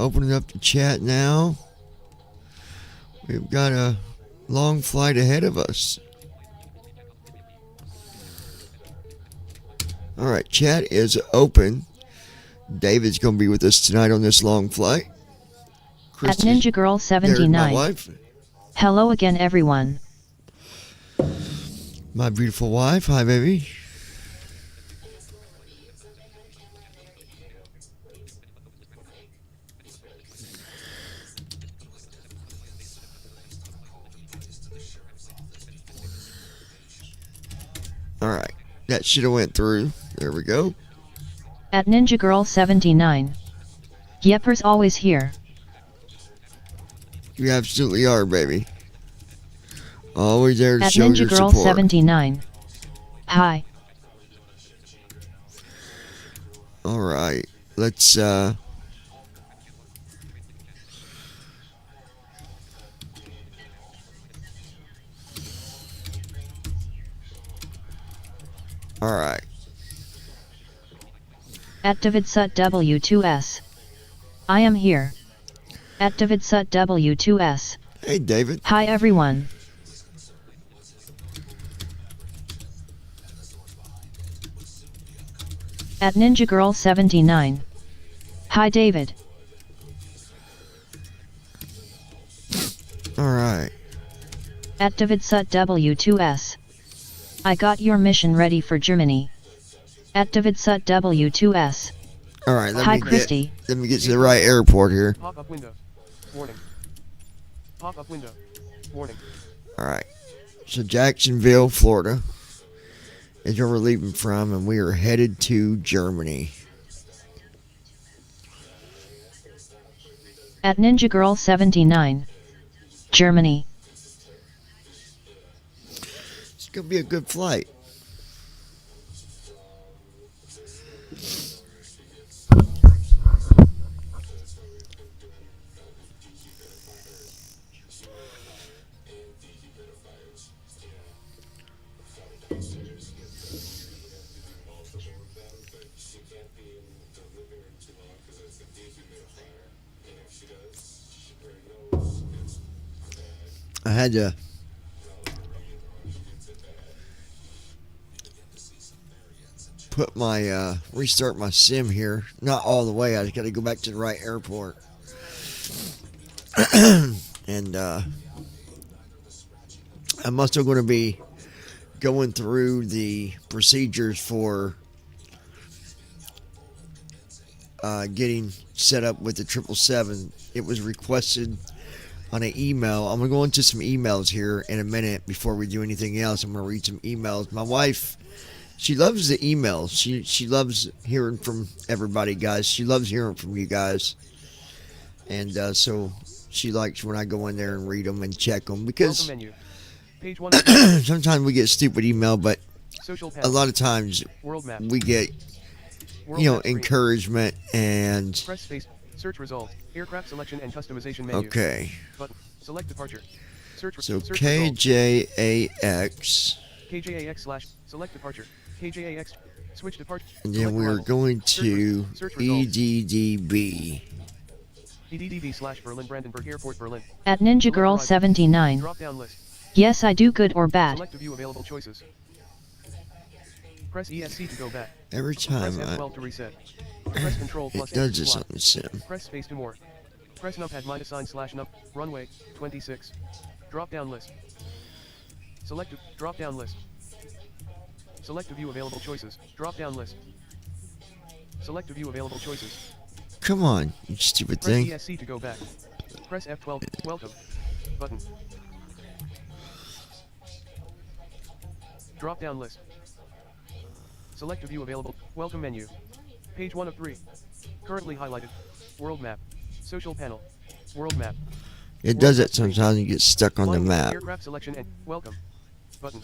opening up the chat now. We've got a long flight ahead of us. All right, chat is open. David's going to be with us tonight on this long flight. At Ninja Girl 79. My wife. Hello again, everyone. My beautiful wife. Hi, baby. All right, that should have went through. There we go. At Ninja Girl 79. Yepper's always here. You absolutely are, baby. Always there to At show Ninja your Girl support. 79. Hi. All right, let's all right. At David Sut W2S. I am here. At David Sut W2S. Hey, David. Hi, everyone. At Ninja Girl 79. Hi, David. All right. At David Sut W2S. I got your mission ready for Germany. At David Sut W2S. All right. Let Hi, me Christy. Let me get to the right airport here. Pop-up window. Warning. Pop-up window. Warning. All right. So Jacksonville, Florida, is where we're leaving from, and we are headed to Germany. At Ninja Girl 79. Germany. It's gonna be a good flight. I had to put my restart my sim here. Not all the way. I just got to go back to the right airport. And I'm also going to be going through the procedures for getting set up with the 777. It was requested on an email. I'm going to go into some emails here in a minute before we do anything else. I'm going to read some emails. My wife, she loves the emails. She loves hearing from everybody, guys. She loves hearing from you guys. And so she likes when I go in there and read them and check them, because Menu. Page 1. sometimes we get stupid email, but Social a panel. lot of times World map. we get, World you know, map screen. encouragement and Press space. Search result. Aircraft selection and customization menu. okay. Button. Select departure. Search. So search result. KJAX, KJAX slash. Select departure. KJAX. Switch departure. and then Select we're arrival. going to Search results. EDDB. EDDB slash Berlin Brandenburg Airport Berlin. At Ninja Girl 79. Drop down list. Yes, I do good or bad. Select to view available choices. Press ESC to go back. Every Press time F12 to reset. Press Control it plus does F to this block. on the sim. Press space to more. Press numpad minus sign slash nump. Runway 26. Drop down list. Select drop down list. Select to view available choices. Drop down list. Select to view available choices. Come on, you stupid Press thing. ESC to go back. Press F12. Welcome. Button. Drop down list. Select to view available. Welcome menu. Page 1 of 3. Currently highlighted. World map. Social panel. World map. It does it sometimes. You get stuck on the Line map. Aircraft selection and welcome. Button.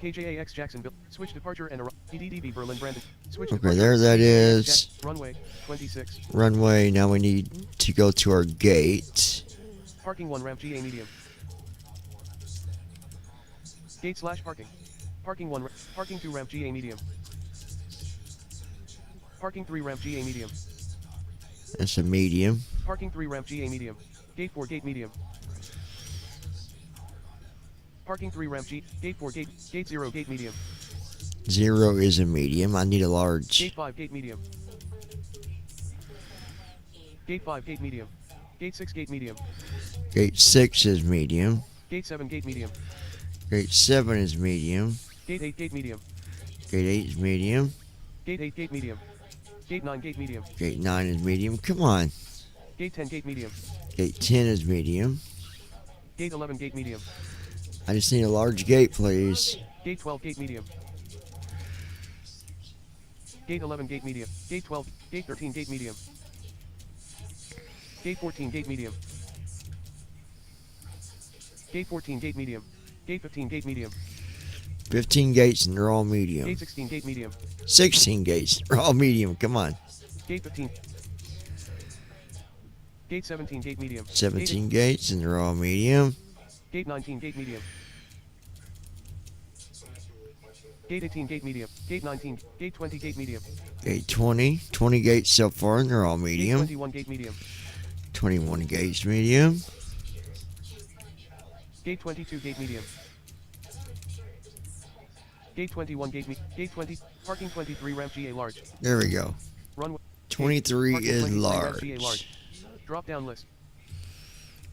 KJAX Jacksonville. Switch departure and EDDB Berlin Brandon. Switch Okay, departure. there that is. Runway 26. Runway. Now we need to go to our gate. Parking 1 ramp GA medium. Gate slash parking. Parking 1 parking 2 ramp GA medium. Parking 3 ramp GA medium. That's a medium. Parking 3 ramp GA medium. Gate 4 gate medium. Parking 3 ramp gate 4 gate 0 gate medium. 0 is a medium. I need a large. Gate 5 gate medium. Gate 5 gate medium. Gate 6 gate medium. Gate 6 is medium. Gate 7 gate medium. Gate 7 is medium. Gate 8 gate medium. Gate 8 is medium. Gate 8 gate medium. Gate 9 gate medium. Gate 9 is medium. Come on. Gate 10 gate medium. Gate 10 is medium. Gate 11 gate medium. I just need a large gate, please. Gate 12 gate medium. Gate 11 gate medium. Gate 12, gate 13 gate medium. Gate 14 gate medium. Gate 14 gate medium. Gate 15 gate medium. 15 gates and they're all medium. Gate 16 gate medium. 16 gates. They're all medium. Come on. Gate 15. Gate 17 gate medium. 17 gates and they're all medium. Gate 19 gate medium. Gate 18 gate medium. Gate 19. Gate 20 gate medium. Gate 20. 20 gates so far and they're all Gate medium. 21 gate medium. 21 gates medium. Gate 22 gate medium. Gate 21 gate Gate 20. Parking 23 ramp GA large. There we go. Runway. 23 Parking is 23 ramp large. GA large. Drop down list.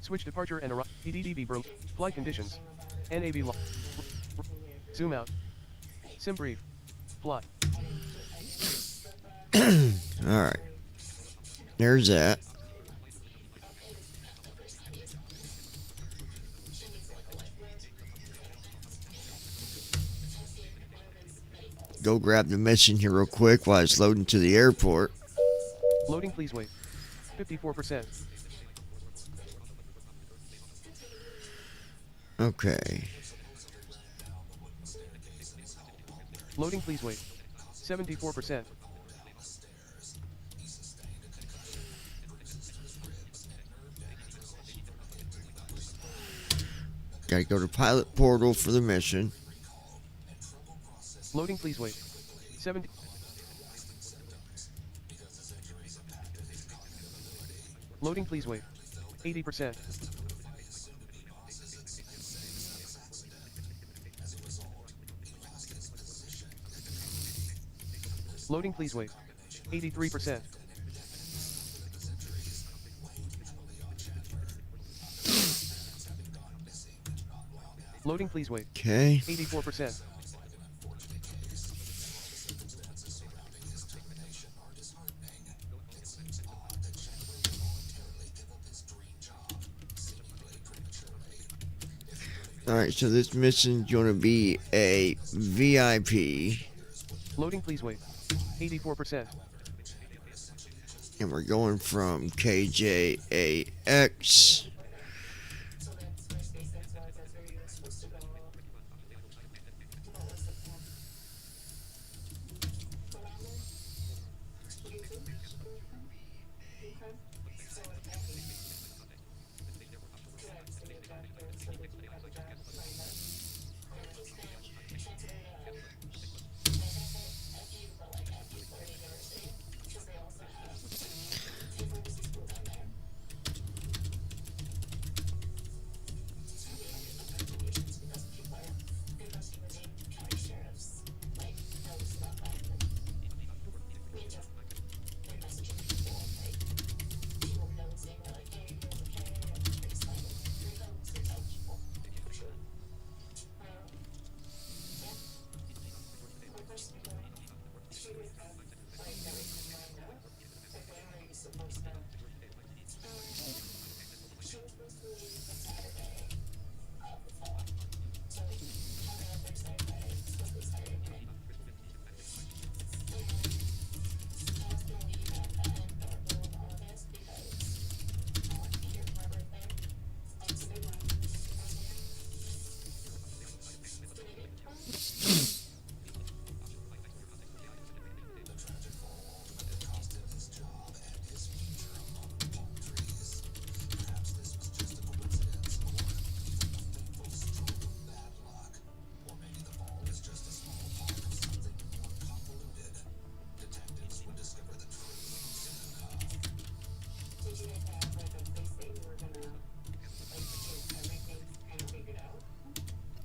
Switch departure and arrival. pmdg Berlin. Flight conditions. NAV log. Zoom out. Sim brief. Fly. Alright. There's that. Go grab the mission here real quick while it's loading to the airport. Loading, please wait. 54%. Okay. Loading, please wait. 74%. Gotta go to pilot portal for the mission. Loading, please wait. 70. Loading, please wait. 80%. Loading, please wait. 83%. Loading, please wait. Okay. 84%. Alright, so this mission's gonna be a VIP. Loading, please wait. 84%. And we're going from KJAX.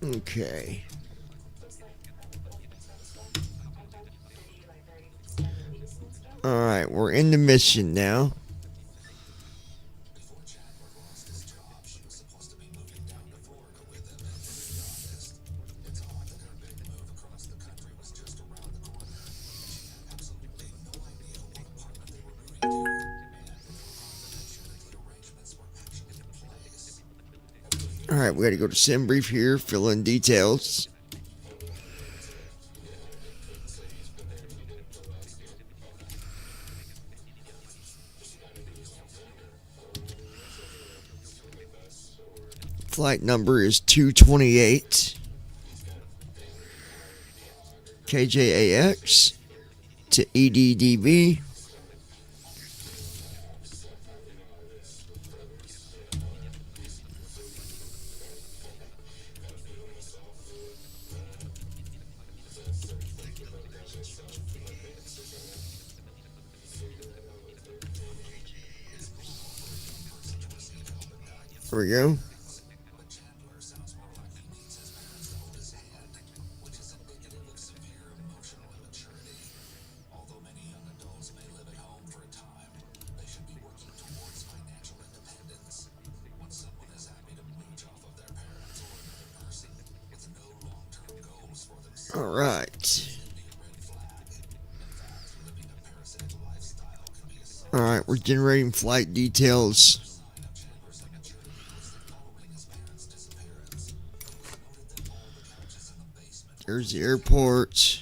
Okay. Alright, we're in the mission now. Alright, we gotta go to sim brief here, fill in details. Flight number is 228 KJAX to EDDB. There we go. All right. All right, we're generating flight details. There's the airport.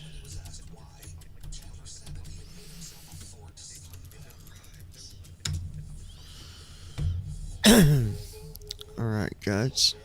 All right, guys.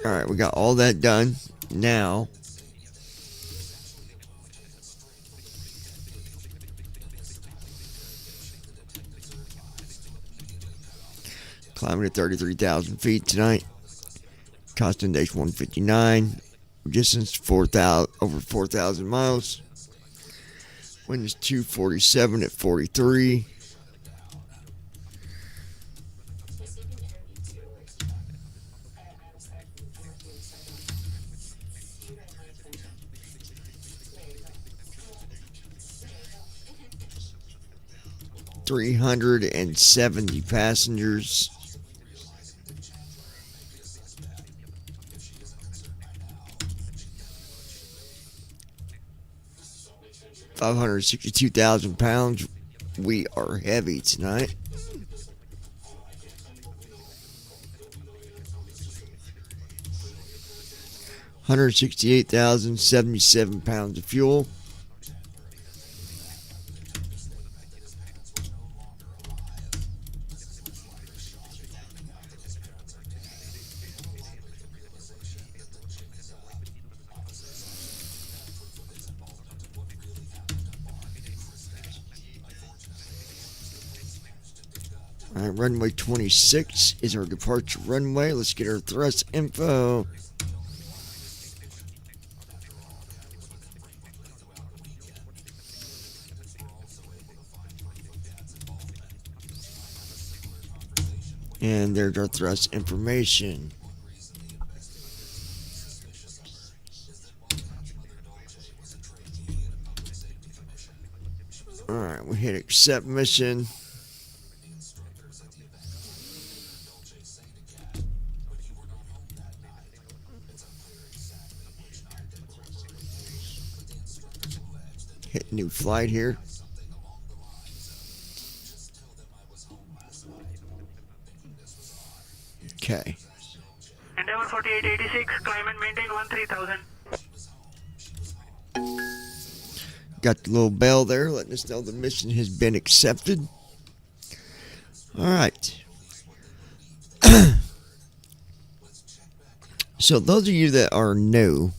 All right, we got all that done. Now, climbing to 33,000 feet tonight. Constant dash 159. Distance over 4,000 miles. Wind is 247 at 43. $370 passengers. £562,000. We are heavy tonight. £168,077 of fuel. All right, runway 26 is our departure runway. Let's get our thrust info. And there's our thrust information. All right, we hit accept mission. Hit new flight here. Okay. Endeavour 4886, climb and maintain 13,000. Got the little bell there letting us know the mission has been accepted. All right. So those of you that are new,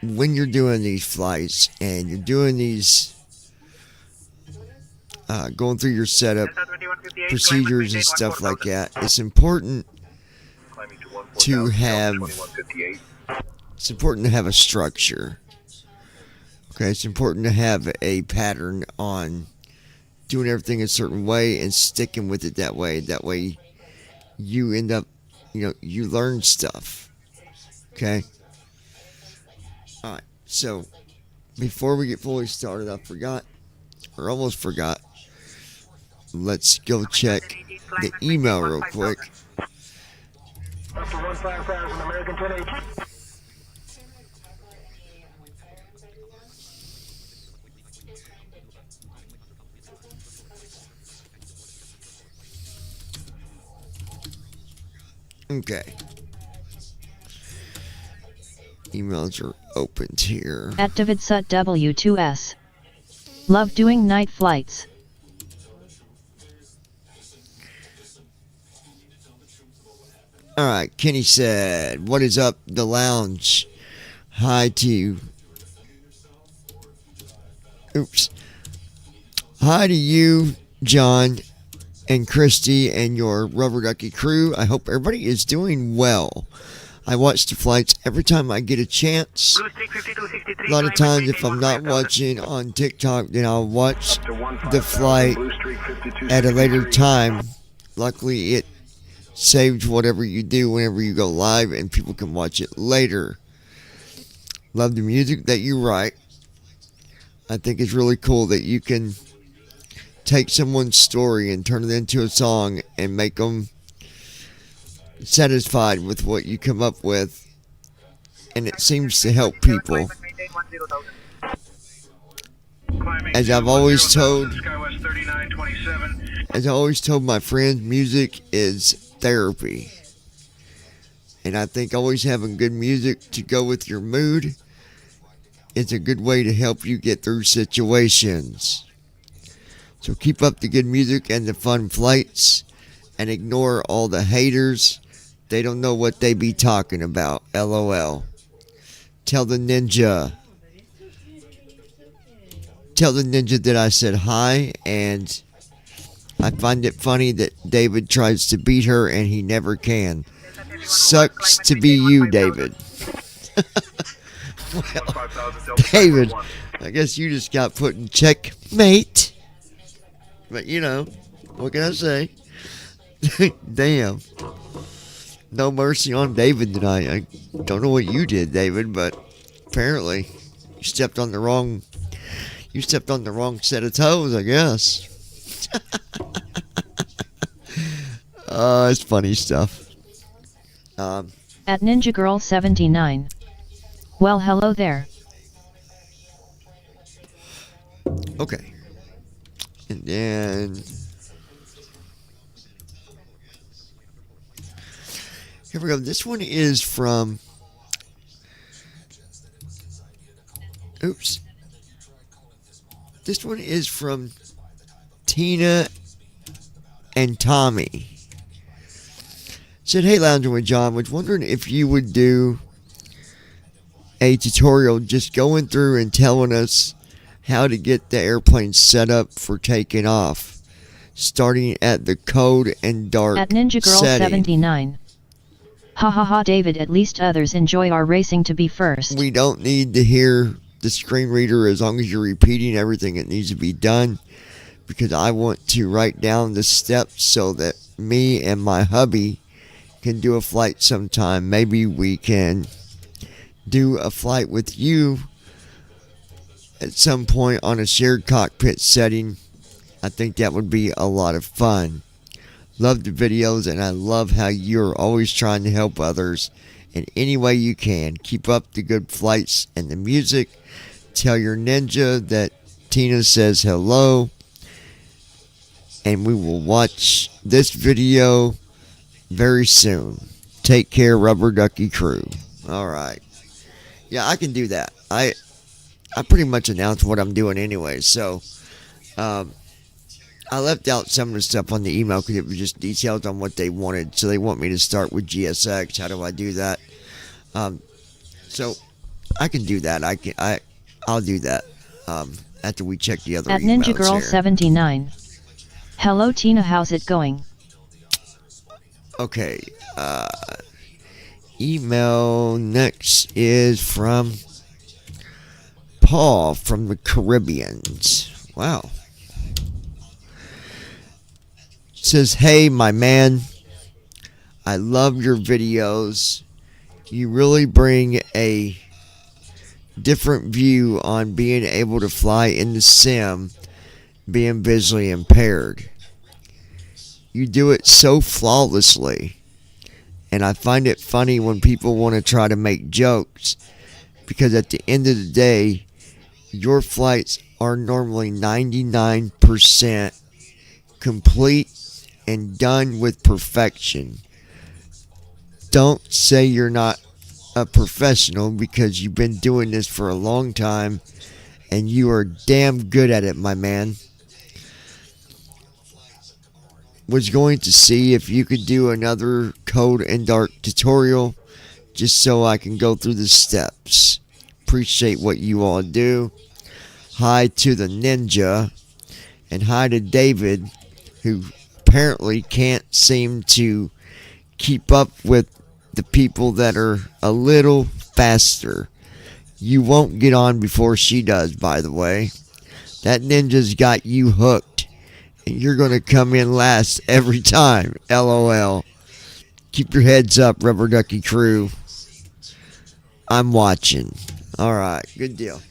when you're doing these flights and you're doing these, going through your setup procedures and stuff like that, it's important to have a structure. Okay, it's important to have a pattern on doing everything a certain way and sticking with it that way. That way you end up, you learn stuff. Okay? Alright, so before we get fully started, almost forgot. Let's go check the email real quick. Okay. Emails are opened here. At David Sut W2S. Love doing night flights. Alright, Kenny said, what is up, the lounge? Hi to you. Hi to you, John and Christy and your Rubber Ducky crew. I hope everybody is doing well. I watch the flights every time I get a chance. A lot of times if I'm not watching on TikTok, then I'll watch the flight at a later time. Luckily, it saves whatever you do whenever you go live and people can watch it later. Love the music that you write. I think it's really cool that you can take someone's story and turn it into a song and make them satisfied with what you come up with, and it seems to help people. As I've always told my friends, music is therapy, and I think always having good music to go with your mood is a good way to help you get through situations. So keep up the good music and the fun flights, and ignore all the haters. They don't know what they be talking about. LOL. Tell the ninja that I said hi, and I find it funny that David tries to beat her and he never can. Sucks to be you, David. Well, David, I guess you just got put in checkmate. But what can I say? Damn. No mercy on David tonight. I don't know what you did, David, but apparently you stepped on the wrong set of toes, I guess. It's funny stuff. At Ninja Girl 79. Well, hello there. Okay. And then here we go. This one is from This one is from Tina and Tommy. Said, hey, Lounging with John, was wondering if you would do a tutorial just going through and telling us how to get the airplane set up for taking off, starting at the code and dark At Ninja Girl setting. 79. Ha ha ha, David, at least others enjoy our racing to be first. We don't need to hear the screen reader as long as you're repeating everything that needs to be done, because I want to write down the steps so that me and my hubby can do a flight sometime. Maybe we can do a flight with you at some point on a shared cockpit setting. I think that would be a lot of fun. Love the videos, and I love how you're always trying to help others in any way you can. Keep up the good flights and the music. Tell your ninja that Tina says hello, and we will watch this video very soon. Take care, Rubber Ducky crew. Alright. Yeah, I can do that. I pretty much announced what I'm doing anyway, so I left out some of the stuff on the email because it was just details on what they wanted. So they want me to start with GSX. How do I do that? So I can do that. I'll do that. After we check the other At emails Ninja Girl here. 79. Hello Tina, how's it going? Okay. Email next is from Paul from the Caribbeans. Wow. Says, hey, my man. I love your videos. You really bring a different view on being able to fly in the sim being visually impaired. You do it so flawlessly. And I find it funny when people want to try to make jokes, because at the end of the day, your flights are normally 99% complete and done with perfection. Don't say you're not a professional, because you've been doing this for a long time and you are damn good at it, my man. Was going to see if you could do another Code and Dark tutorial just so I can go through the steps. Appreciate what you all do. Hi to the ninja, and hi to David, who apparently can't seem to keep up with the people that are a little faster. You won't get on before she does, by the way. That ninja's got you hooked, and you're going to come in last every time. LOL. Keep your heads up, Rubber Ducky crew. I'm watching. Alright, good deal.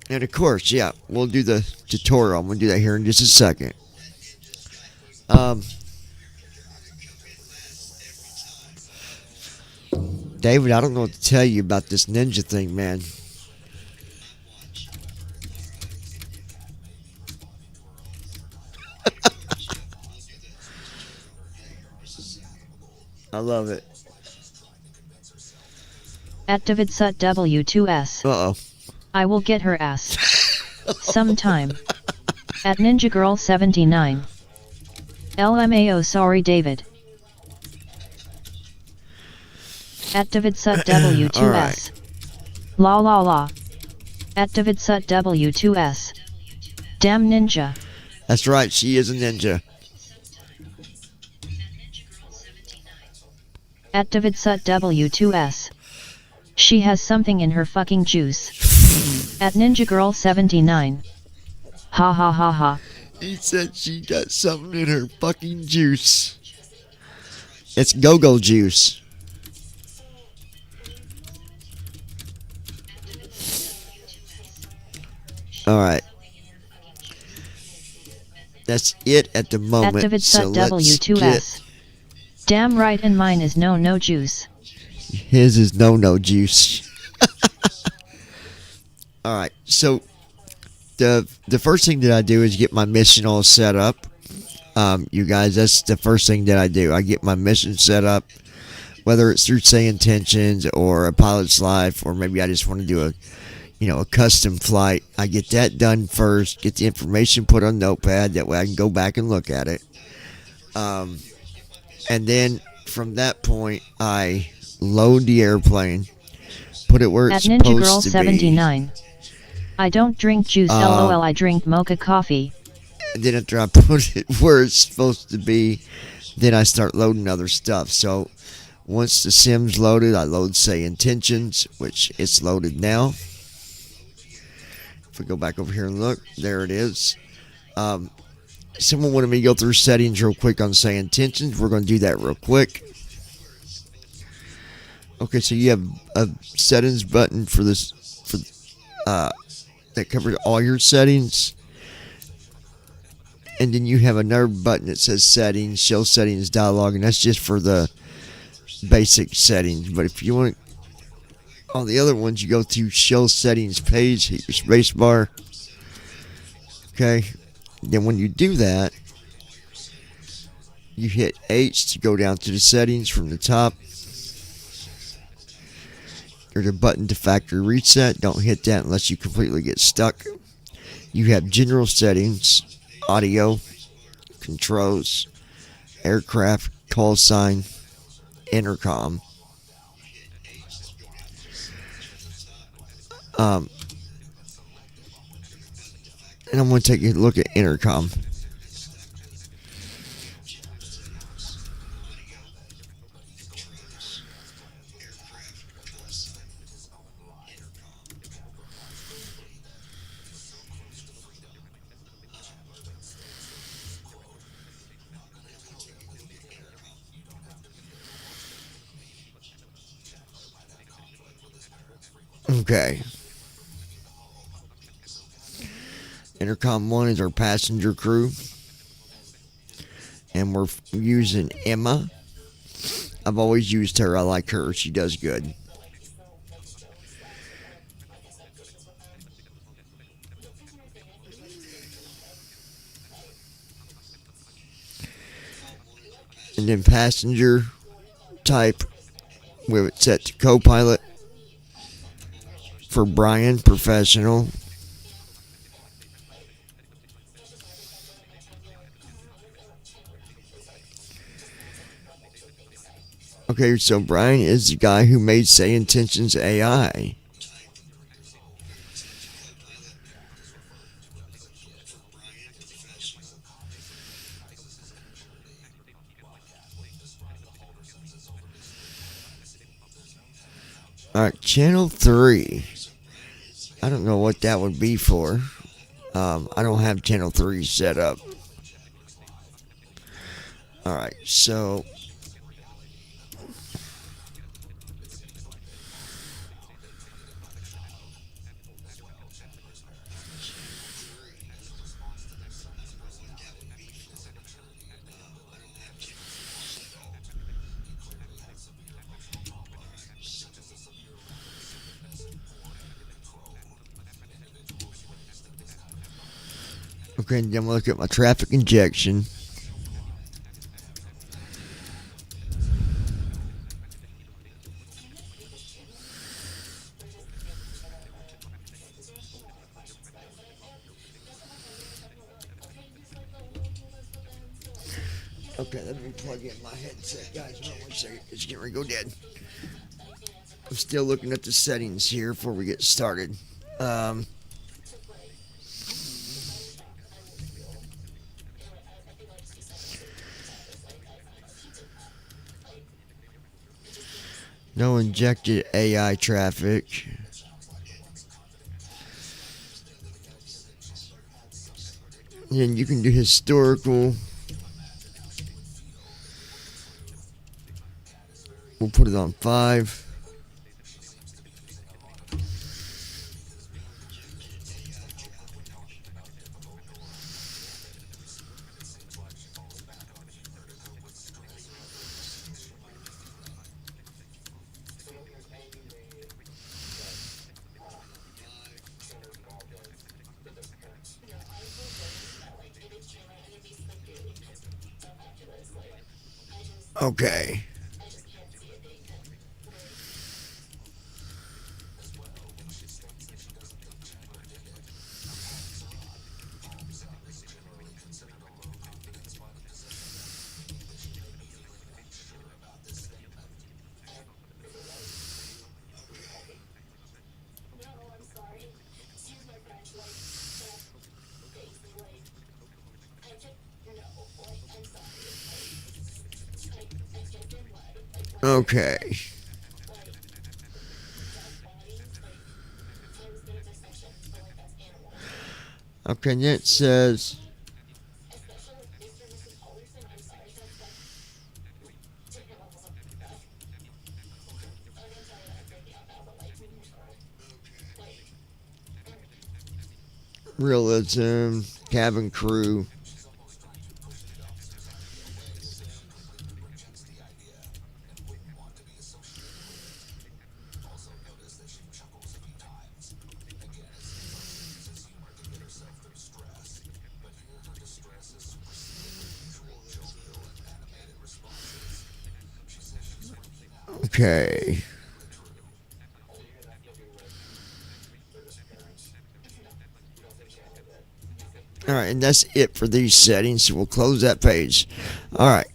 And of course, yeah, we'll do the tutorial. I'm going to do that here in just a second. David, I don't know what to tell you about this ninja thing, man. I love it. At Davidsut W2S. Uh-oh. I will get her ass. Sometime. At Ninja Girl 79. LMAO, sorry David. At Davidsut W2S. Right. La la la. At Davidsut W2S. Damn ninja. That's right, she is a ninja. At Davidsut W2S. She has something in her fucking juice. At Ninja Girl 79. Ha ha ha ha. He said she got something in her fucking juice. It's go-go juice. Alright. That's it at the moment. At Davidsut W2S. Damn right, and mine is no juice. His is no juice. Alright, so the first thing that I do is get my mission all set up. You guys, that's the first thing that I do. I get my mission set up, whether it's through Say Intentions or a pilot's life, or maybe I just want to do a custom flight. I get that done first, get the information put on Notepad, that way I can go back and look at it. And then from that point, I load the airplane, put it where it's At Ninja supposed Girl to 79. I don't drink juice, lol, I drink mocha coffee. And then after I put it where it's supposed to be, then I start loading other stuff. So once the sim's loaded, I load Say Intentions, which it's loaded now. If we go back over here and look, there it is. Someone wanted me to go through settings real quick on Say Intentions. We're going to do that real quick. Okay, so you have a settings button for this, that covers all your settings. And then you have another button that says settings, show settings dialog, and that's just for the basic settings. But if you want all the other ones, you go to show settings page, hit your space bar. Okay. Then when you do that, you hit H to go down to the settings from the top. There's a button to factory reset. Don't hit that unless you completely get stuck. You have general settings, audio, controls, aircraft, call sign, intercom. Um, and I'm going to take a look at intercom. Okay. Intercom 1 is our passenger crew. And we're using Emma. I've always used her. I like her. She does good. And then passenger type, we have it set to co-pilot. For Brian, professional. Okay, so Brian is the guy who made Say Intentions AI. Alright, channel 3. I don't know what that would be for. I don't have channel 3 set up. Alright, so okay, then we'll look at my traffic injection. Okay, let me plug in my headset, guys. Hold on 1 second. It's getting ready to go dead. I'm still looking at the settings here before we get started. No injected AI traffic. Then you can do historical. We'll put it on 5. Okay. Okay. Okay, and it says realism, cabin crew. Okay. Alright, and that's it for these settings. So we'll close that page. Alright.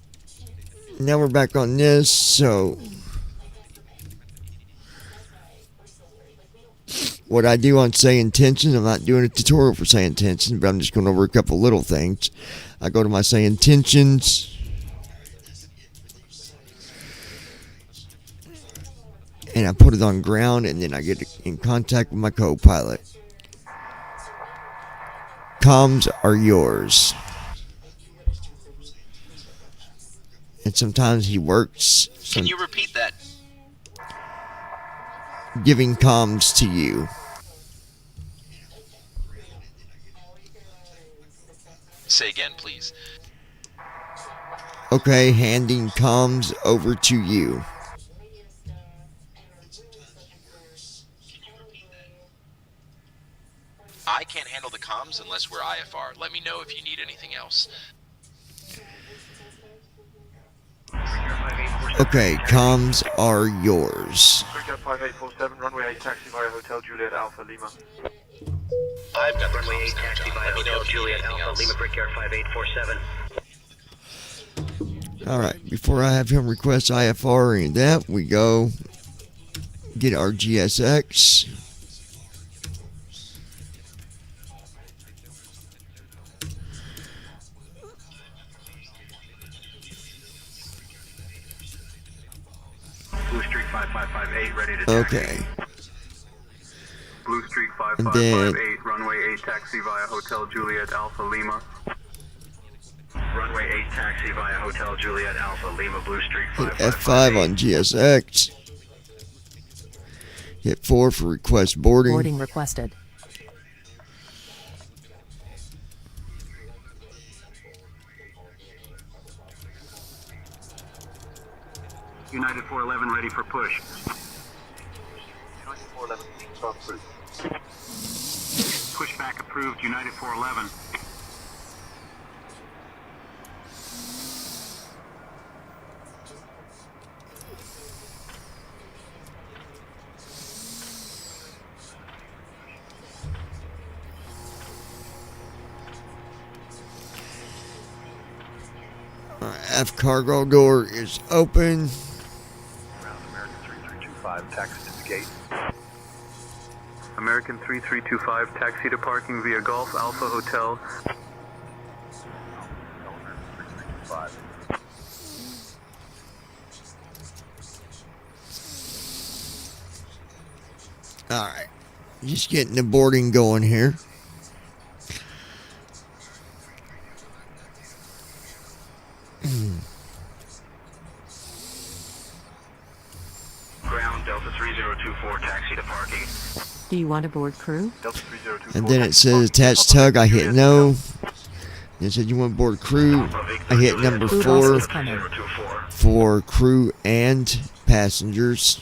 Now we're back on this, so what I do on say intentions, I'm not doing a tutorial for say intentions, but I'm just going over a couple little things. I go to my say intentions, and I put it on ground, and then I get in contact with my co-pilot. Comms are yours. And sometimes he works. Can you repeat that? Giving comms to you. Say again, please. Okay, handing comms over to you. I can't handle the comms unless we're IFR. Let me know if you need anything else. Okay, comms are yours. Brickyard 5847, runway 8 taxi via Hotel Juliet Alpha Lima. I've got the Runway 8 comms now, taxi John. via Let me know Hotel if you need Juliet anything Alpha else. Lima Brickyard 5847. Alright, before I have him request IFR or any of that, we go get our GSX. Blue Streak 5558, ready to Okay. Blue Streak And then 5558, runway 8 taxi via Hotel Juliet Alpha Lima. Runway 8 taxi via Hotel Juliet Alpha Lima, Blue Streak hit 5558. F5 on GSX. Hit 4 for request boarding. Boarding requested. United 411, ready for push. United 411, pushback approved, United 411. F cargo door is open. Ground American 3325, taxi to the gate. American 3325, taxi to parking via Golf Alpha Hotel. Alright. Just getting the boarding going here. Ground Delta 3024, taxi to parking. Do you want a board crew? Delta 3024. And then it says attached tug. I hit no. It said you want board crew. I hit number Crew 4 boss is coming. for crew and passengers.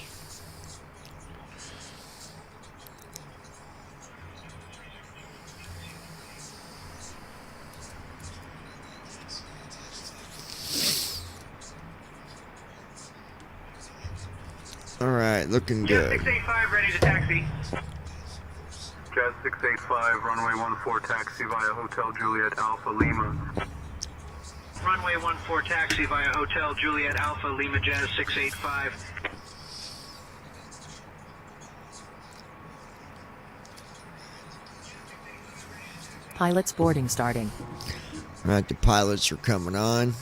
Alright, looking good. 685, ready to taxi. Jazz 685, runway 14 taxi via Hotel Juliet Alpha Lima. Runway 14 taxi via Hotel Juliet Alpha Lima Jazz 685. Pilots boarding starting. Alright, the pilots are coming on.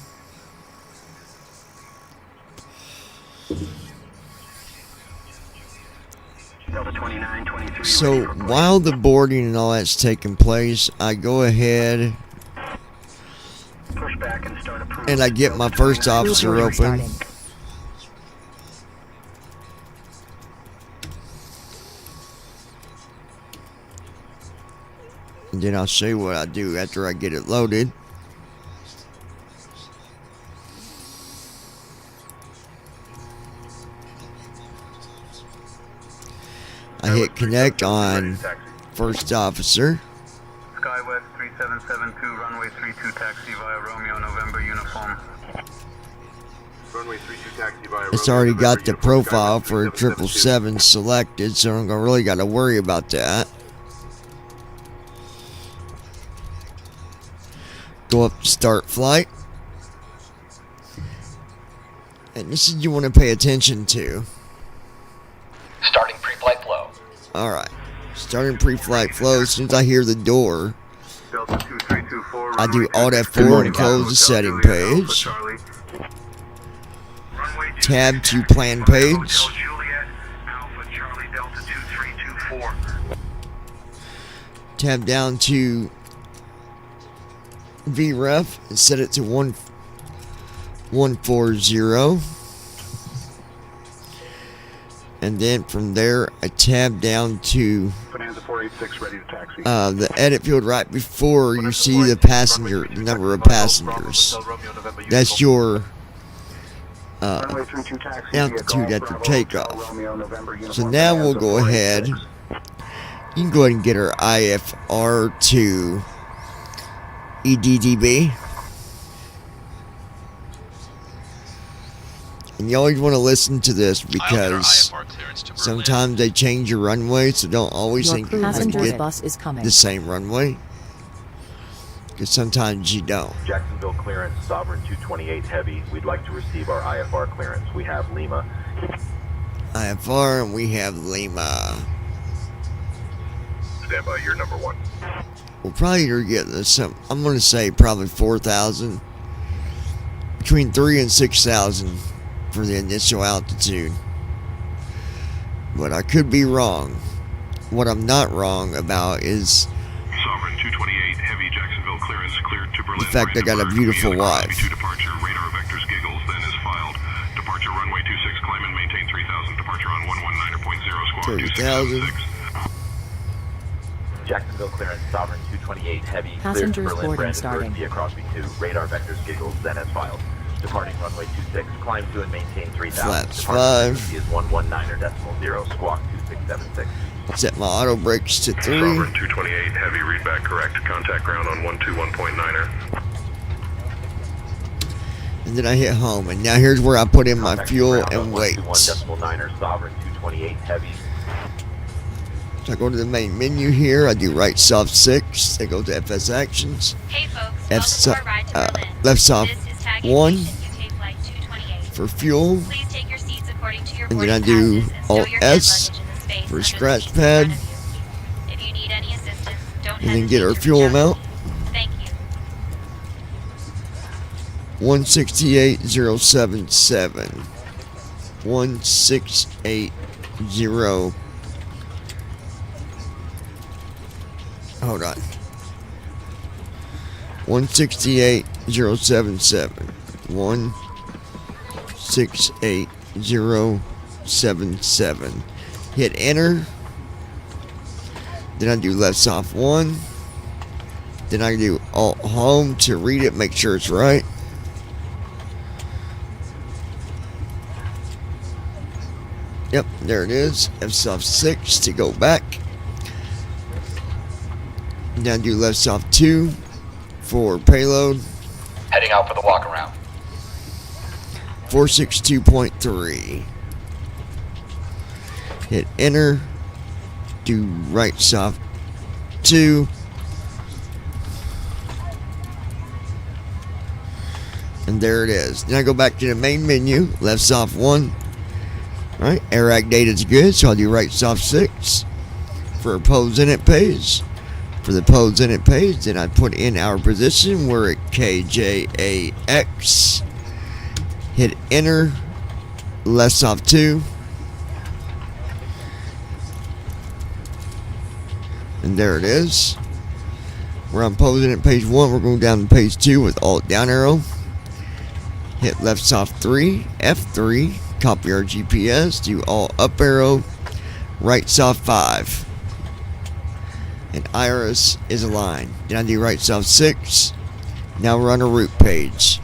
Delta 2923. So while the boarding and all that's taking place, I go ahead Pushback and start approved. and I get my first Crew officer boarding open. starting. And then I'll show you what I do after I get it loaded. I hit connect on first officer. Skywest 3772, runway 32 taxi via Romeo November uniform. Runway 32 taxi via It's Romeo, already November got the uniform, profile Skywest for 777 selected, so I'm gonna really got to worry about that. Go up to start flight. And this is you want to pay attention to. Starting pre-flight flow. Alright. Starting pre-flight flow. As soon as I hear the door, Delta 2324, I do runway Alt 26, F4 and close the setting page. Charlie. Runway Tab 26, to plan page. Hotel Juliet, Alpha Charlie Delta 2324. Tab down to VREF and set it to 140. And then from there, I tab down to Bonanza 486 ready to taxi. the edit field right before you see the passenger, the number of passengers. That's your Runway 32 taxi. altitude via at the Golf, takeoff. Bravo, Romeo, November, So uniform now we'll Bonanza go ahead. 486. You can go ahead and get our IFR to EDDB. And you always want to listen to this because IFR clearance to Berlin. sometimes they change your runway, so don't always Your think you're going to passenger's get bus is coming. the same runway. Because sometimes you don't. Jacksonville clearance, Sovereign 228 Heavy. We'd like to receive our IFR clearance. We have Lima. IFR and we have Lima. Stand by, you're number one. We'll probably get some. I'm going to say probably 4,000, between 3,000 and 6,000 for the initial altitude. But I could be wrong. What I'm not wrong about is Sovereign 228 Heavy Jacksonville clearance cleared to Berlin. the fact I got a beautiful wife. To departure, radar vectors giggles, then is filed. Departure runway 26, climb and maintain 3,000. Departure on 119.0, squawk 30,000. 2676. Jacksonville clearance, Sovereign 228 Heavy. Passengers cleared to Berlin, boarding Brandenburg starting. via Crosby 2. Radar vectors giggles, then as filed. Departing runway 26, climb to and maintain 3,000. Flaps Departure 5. frequency is 119.0, squawk 2676. Set my auto brakes to 3. Sovereign 228 Heavy, read back correct. Contact ground on 121.9er. And then I hit home. And now here's where I put in my Contact fuel ground on and weights. 121.9er, Sovereign 228 Heavy. So I go to the main menu here. I do right soft 6. I go to FS actions. Hey folks, F welcome to our ride to Berlin. left soft This is tag 1 UK flight 228. for fuel. Please take your seats according to your And then boarding I do passes and stow Alt your hand S luggage in the space for under the scratch seats in pad. front of you. If you need any assistance, don't And then hesitate get our to fuel reach out to amount. me. Thank you. 168,077. 168,0. Hold on. 168,077. 168,077. Hit enter. Then I do left soft 1. Then I do Alt home to read it, make sure it's right. Yep, there it is. F soft 6 to go back. Now do left soft 2 for payload. Heading out for the walk around. 462.3. Hit enter. Do right soft 2. And there it is. Then I go back to the main menu. Left soft 1. Alright, AirAct data is good, so I'll do right soft 6 for a pose in it page. For the pose in it page, then I put in our position. We're at KJAX. Hit enter. Left soft 2. And there it is. We're on posing at page 1. We're going down to page 2 with Alt down arrow. Hit left soft 3, F3. Copy our GPS. Do Alt up arrow. Right soft 5. And iris is aligned. Then I do right soft 6. Now we're on a route page.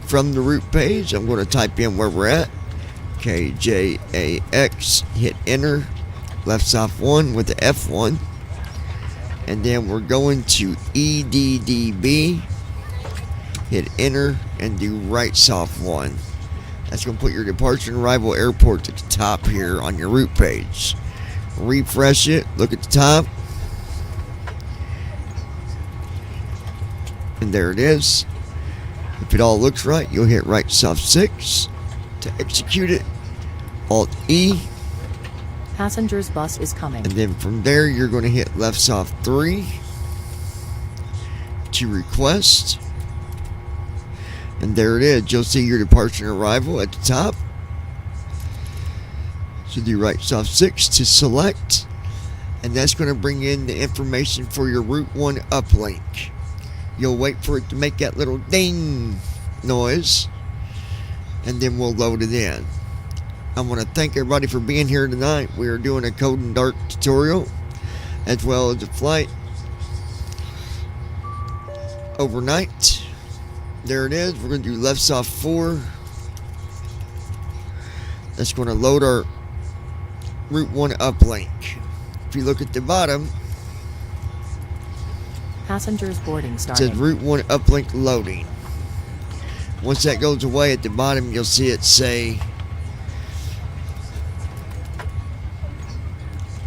From the route page, I'm going to type in where we're at. KJAX. Hit enter. Left soft 1 with the F1. And then we're going to EDDB. Hit enter and do right soft 1. That's going to put your departure and arrival airport at the top here on your route page. Refresh it. Look at the top. And there it is. If it all looks right, you'll hit right soft 6 to execute it. Alt E. Passengers bus is coming. And then from there, you're going to hit left soft 3 to request. And there it is. You'll see your departure and arrival at the top. So do right soft 6 to select. And that's going to bring in the information for your Route 1 uplink. You'll wait for it to make that little ding noise. And then we'll load it in. I want to thank everybody for being here tonight. We are doing a Code and Dark tutorial as well as a flight overnight. There it is. We're going to do left soft 4. That's going to load our Route 1 uplink. If you look at the bottom, Passengers boarding it starting. says Route 1 uplink loading. Once that goes away, at the bottom you'll see it say,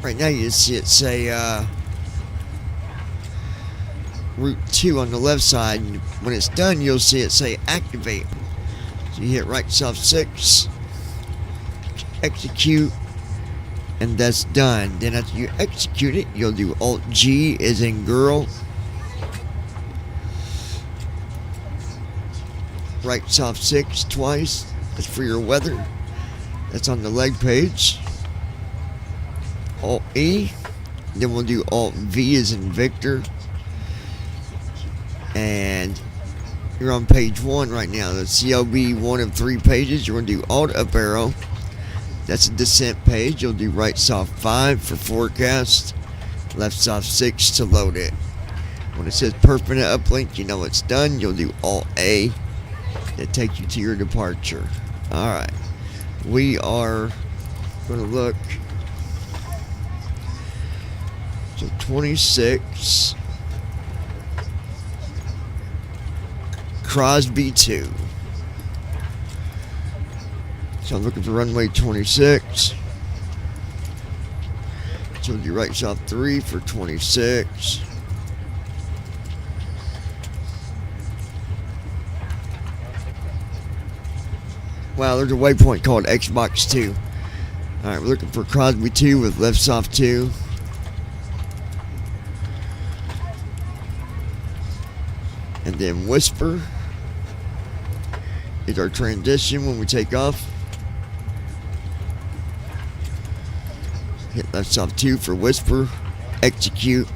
right now you see it say Route 2 on the left side. And when it's done, you'll see it say activate. So you hit right soft 6, execute, and that's done. Then after you execute it, you'll do Alt G as in girl. Right soft 6 twice. That's for your weather. That's on the leg page. Alt E. Then we'll do Alt V as in Victor. And you're on page 1 right now. The CLB 1 of 3 pages. You're going to do Alt up arrow. That's a descent page. You'll do right soft 5 for forecast. Left soft 6 to load it. When it says permanent uplink, you know it's done. You'll do Alt A. That takes you to your departure. Alright. We are going to look. So 26. Crosby 2. So I'm looking for runway 26. So we'll do right soft 3 for 26. Wow, there's a waypoint called Xbox 2. Alright, we're looking for Crosby 2 with left soft 2. And then Whisper is our transition when we take off. Hit left soft 2 for Whisper. Execute.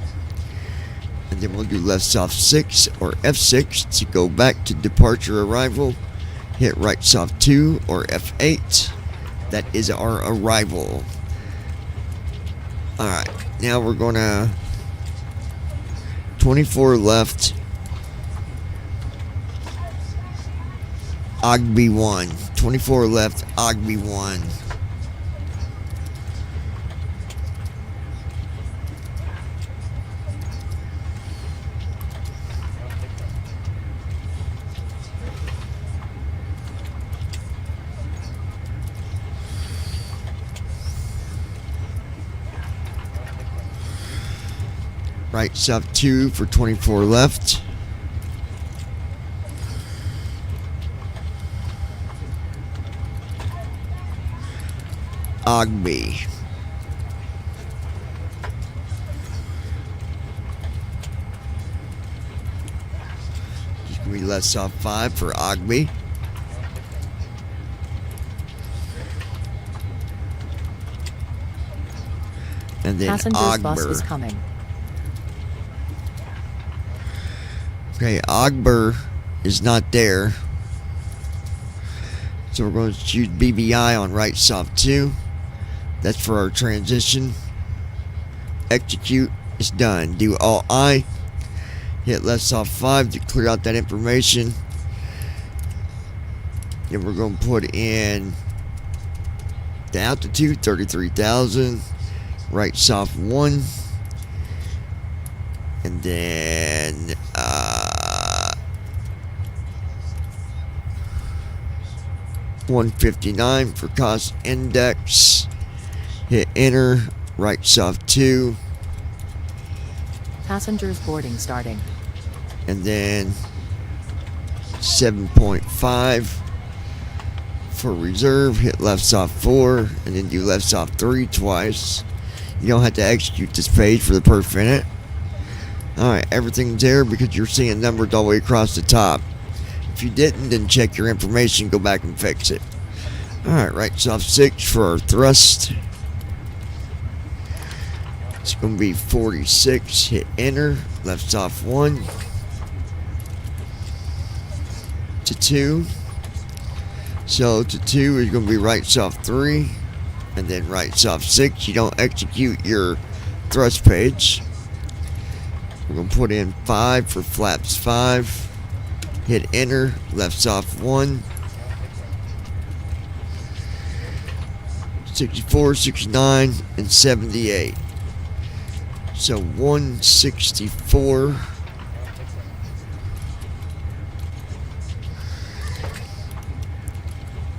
And then we'll do left soft 6 or F6 to go back to departure arrival. Hit right soft 2 or F8. That is our arrival. Alright, now we're gonna 24 left. Ogby 1. 24 left, Ogby 1. Right soft 2 for 24 left. Ogby. Just gonna be left soft 5 for Ogby. And then Passengers bus Ogber. is coming. Okay, Ogber is not there. So we're going to choose BBI on right soft 2. That's for our transition. Execute is done. Do Alt I. Hit left soft 5 to clear out that information. Then we're going to put in the altitude, 33,000. Right soft 1. And then 159 for cost index. Hit enter. Right soft 2. Passengers boarding starting. And then 7.5 For reserve, hit left soft 4 and then do left soft 3 twice. You don't have to execute this page for the perf in it. Alright, everything's there because you're seeing numbers all the way across the top. If you didn't, then check your information, go back and fix it. Alright, right soft 6 for our thrust. It's going to be 46. Hit enter. Left soft 1 to 2. So to 2 is going to be right soft 3 and then right soft 6. You don't execute your thrust page. We're going to put in 5 for flaps 5. Hit enter. Left soft 1. 64, 69, and 78. So 164.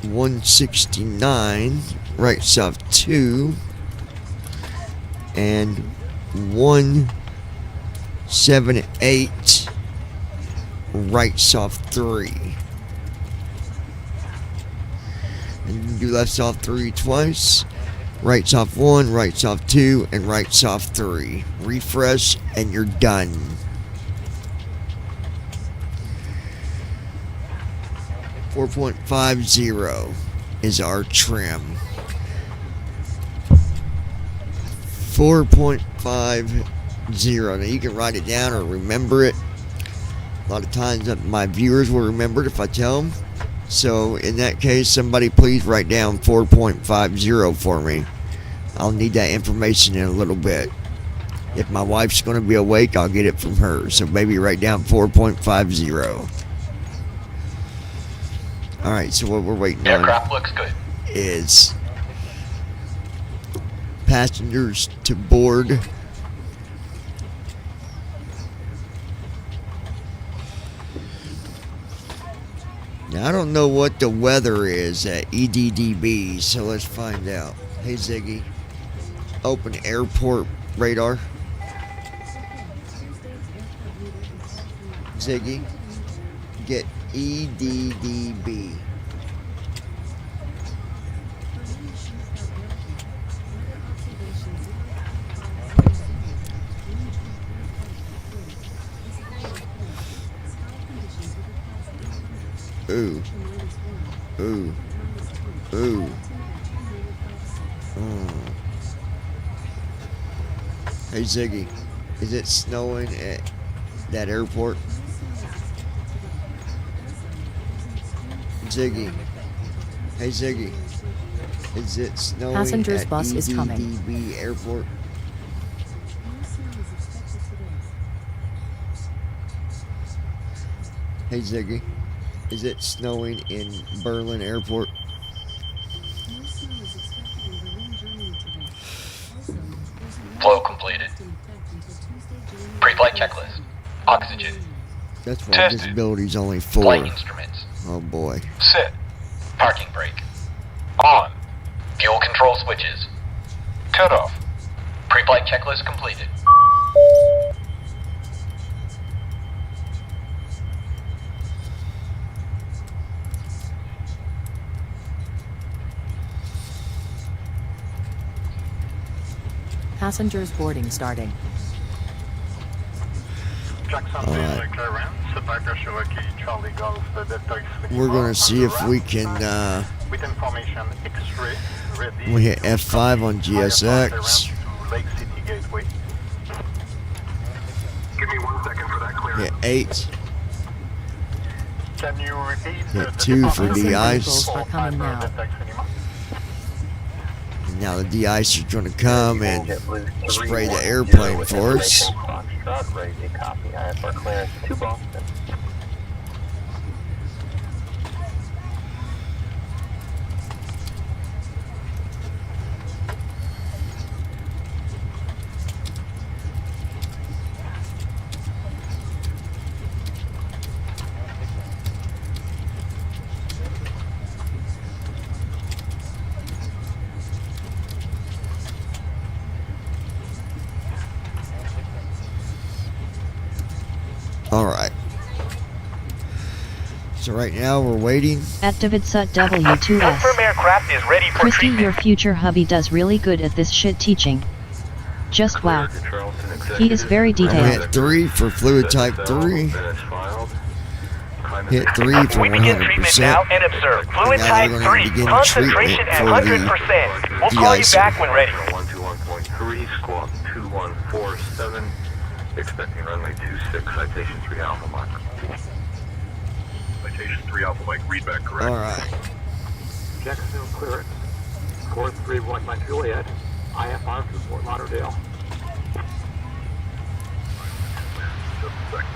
169, right soft 2, and 178, right soft 3. And do left soft 3 twice, right soft 1, right soft 2, and right soft 3. Refresh, and you're done. .50 is our trim. 4.50. Now you can write it down or remember it. A lot of times my viewers will remember it if I tell them. So in that case, somebody please write down 4.50 for me. I'll need that information in a little bit. If my wife's going to be awake, I'll get it from her. So maybe write down 4.50. Alright, so what we're waiting Aircraft on looks good. is passengers to board. Now, I don't know what the weather is at EDDB, so let's find out. Hey, Ziggy. Open airport radar. Ziggy. Get EDDB. Ooh. Ooh. Ooh. Hey Ziggy, is it snowing at that airport? Ziggy. Hey Ziggy. Is it snowing Passengers at bus is coming. EDDB airport? Hey Ziggy. Is it snowing in Berlin airport? Flow completed. Pre-flight checklist. Oxygen. That's why Tested. visibility's only 4. Flight instruments. Oh boy. Set. Parking brake. On. Fuel control switches. Cut off. Pre-flight checklist completed. Passengers boarding starting. Jacksonville, clearance. Viper Cherokee, Charlie Golf, Delta We're gonna see if we can with information X-ray ready. we hit F5 on GSX. To Lake City Gateway. Give me 1 second for that clearance. Hit 8. Can you repeat? Hit 2 for de-ice. Vehicles are coming now. And now the de-ice is gonna come and spray the airplane for us. Alright. So right now we're waiting. At Davidsut W2S. Confirm aircraft is ready for Christy, treatment. your future hubby does really good at this shit teaching. Just wow. He is very I'm detailed. hit 3 for fluid type 3. Hit 3 for We begin treatment now 100%. and observe. Fluid Now type they're gonna 3. begin Concentration treatment at for the 100%. We'll call you de-icing. back when ready. 121.3, squawk 2147, expecting runway 26, citation 3 Alpha Mike. Citation 3 Alpha Mike, readback correct. Alright. Jacksonville clearance, 431 Mike Juliet, IFR to Fort Lauderdale. Just a second.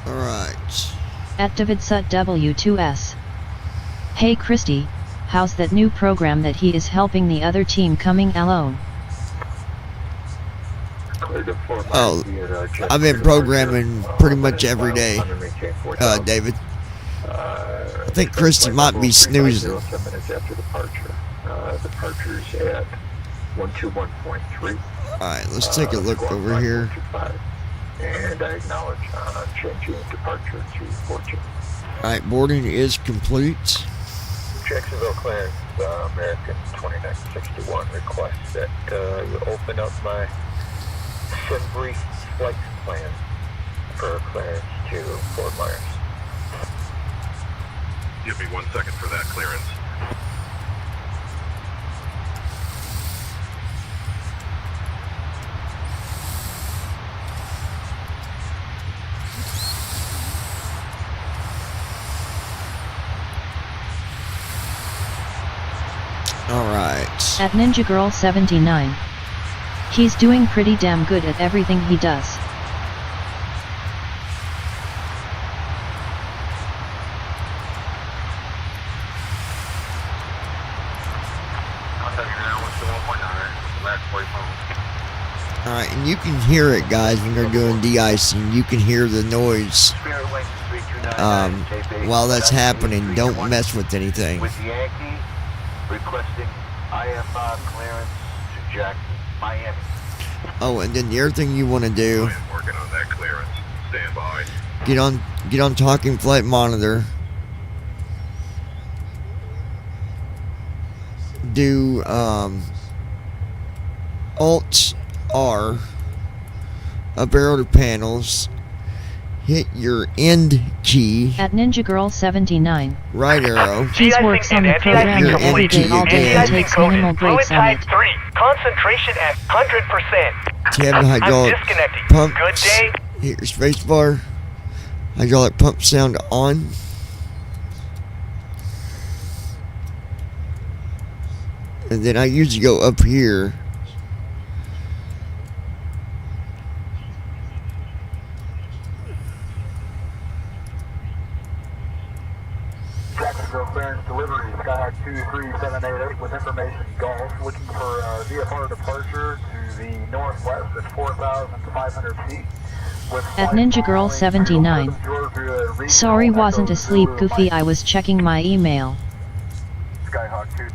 Alright. At Davidsut W2S. Hey Christy, how's that new program that he is helping the other team coming alone? Oh, I've been programming pretty much every day, David. I think Christy might be snoozing. 7 minutes after departure. Departure's at 121.3. Alright, let's take a look over here. And I acknowledge changing departure to Fortune. Alright, boarding is complete. Jacksonville clearance, American 2961 requests that you open up my SIM brief flight plan for clearance to Fort Myers. Give me 1 second for that clearance. Alright. At Ninja Girl 79. He's doing pretty damn good at everything he does. Alright, and you can hear it, guys, when they're doing de-icing. You can hear the noise while that's happening. Don't mess with anything. With Yankee requesting IFR clearance to Jackson, Miami. Oh, and then the other thing you want to do, I am working on that clearance. Stand by. get on talking flight monitor. Do Alt R up arrow to panels. Hit your end key. At Ninja Girl 79. Right arrow. He works on the program every day all day and takes minimal breaks on it. 3. Concentration at 100%. Tab the hydraulic I'm disconnecting. pump. Good day. Hit your space bar. Hydraulic pump sound on. And then I usually go up here. Jacksonville clearance delivery, Skyhawk 23788 with information Gulf, looking for VFR departure to the northwest at 4,500 feet. At Ninja Girl 79. Sorry, wasn't asleep, Goofy. I was checking my email.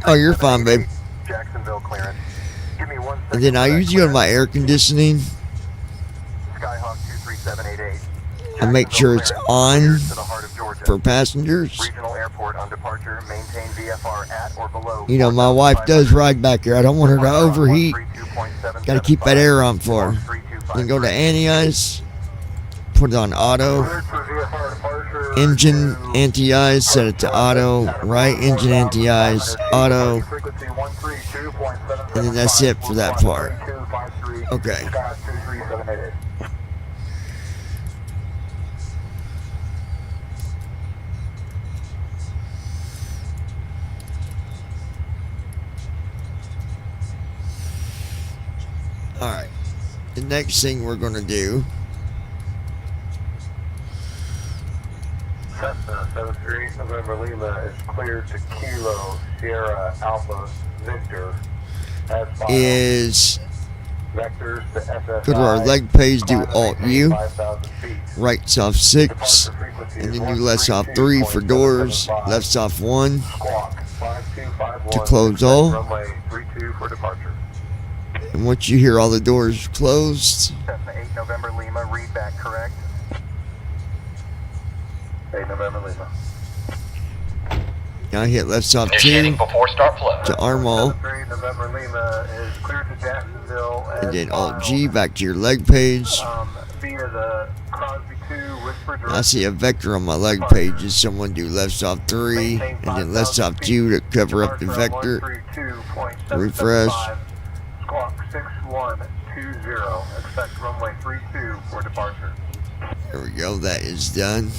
Oh, you're fine, babe. Jacksonville clearance. Give me 1 second. And then I usually go to my air conditioning. Skyhawk 23788. I make sure it's on for passengers. Regional airport on departure. Maintain VFR at or below. You know, my wife does ride back here. I don't want her to overheat. Got to keep that air on for her. Then go to anti-ice. Put it on auto. Engine anti-ice. Set it to auto. Right engine anti-ice. Auto. And then that's it for that part. Okay. Alright. The next thing we're going to do. Cessna 73 November Lima is cleared to Kilo Sierra Alpha Victor has filed. is Vectors to SSI. go to our leg page, do Alt U, 5,000 feet. right off 6, and then do left off 3 for doors, left off 1 Squawk 5251. to close all. Runway 32 for departure. And once you hear all the doors closed, Cessna 8 November Lima, read back correct. 8 November Lima. now hit left off 2 Initiating before start flow. to arm all, 3 November Lima is cleared to Jacksonville. and then Alt G back to your leg page. Via the Crosby 2 Whisper Direct. I see a vector on my leg page. Is someone do left off 3 and then left off 2 to cover up the vector. Refresh. Squawk 6120. Expect runway 32 for departure. There we go. That is done.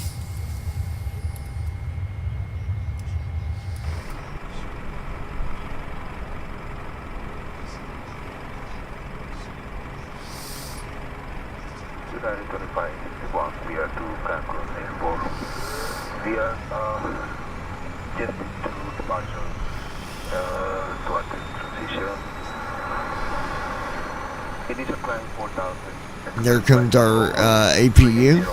Via to Cancun Airport. Via just to departure. To attend transition. Initial climb 4,000. There comes our APU.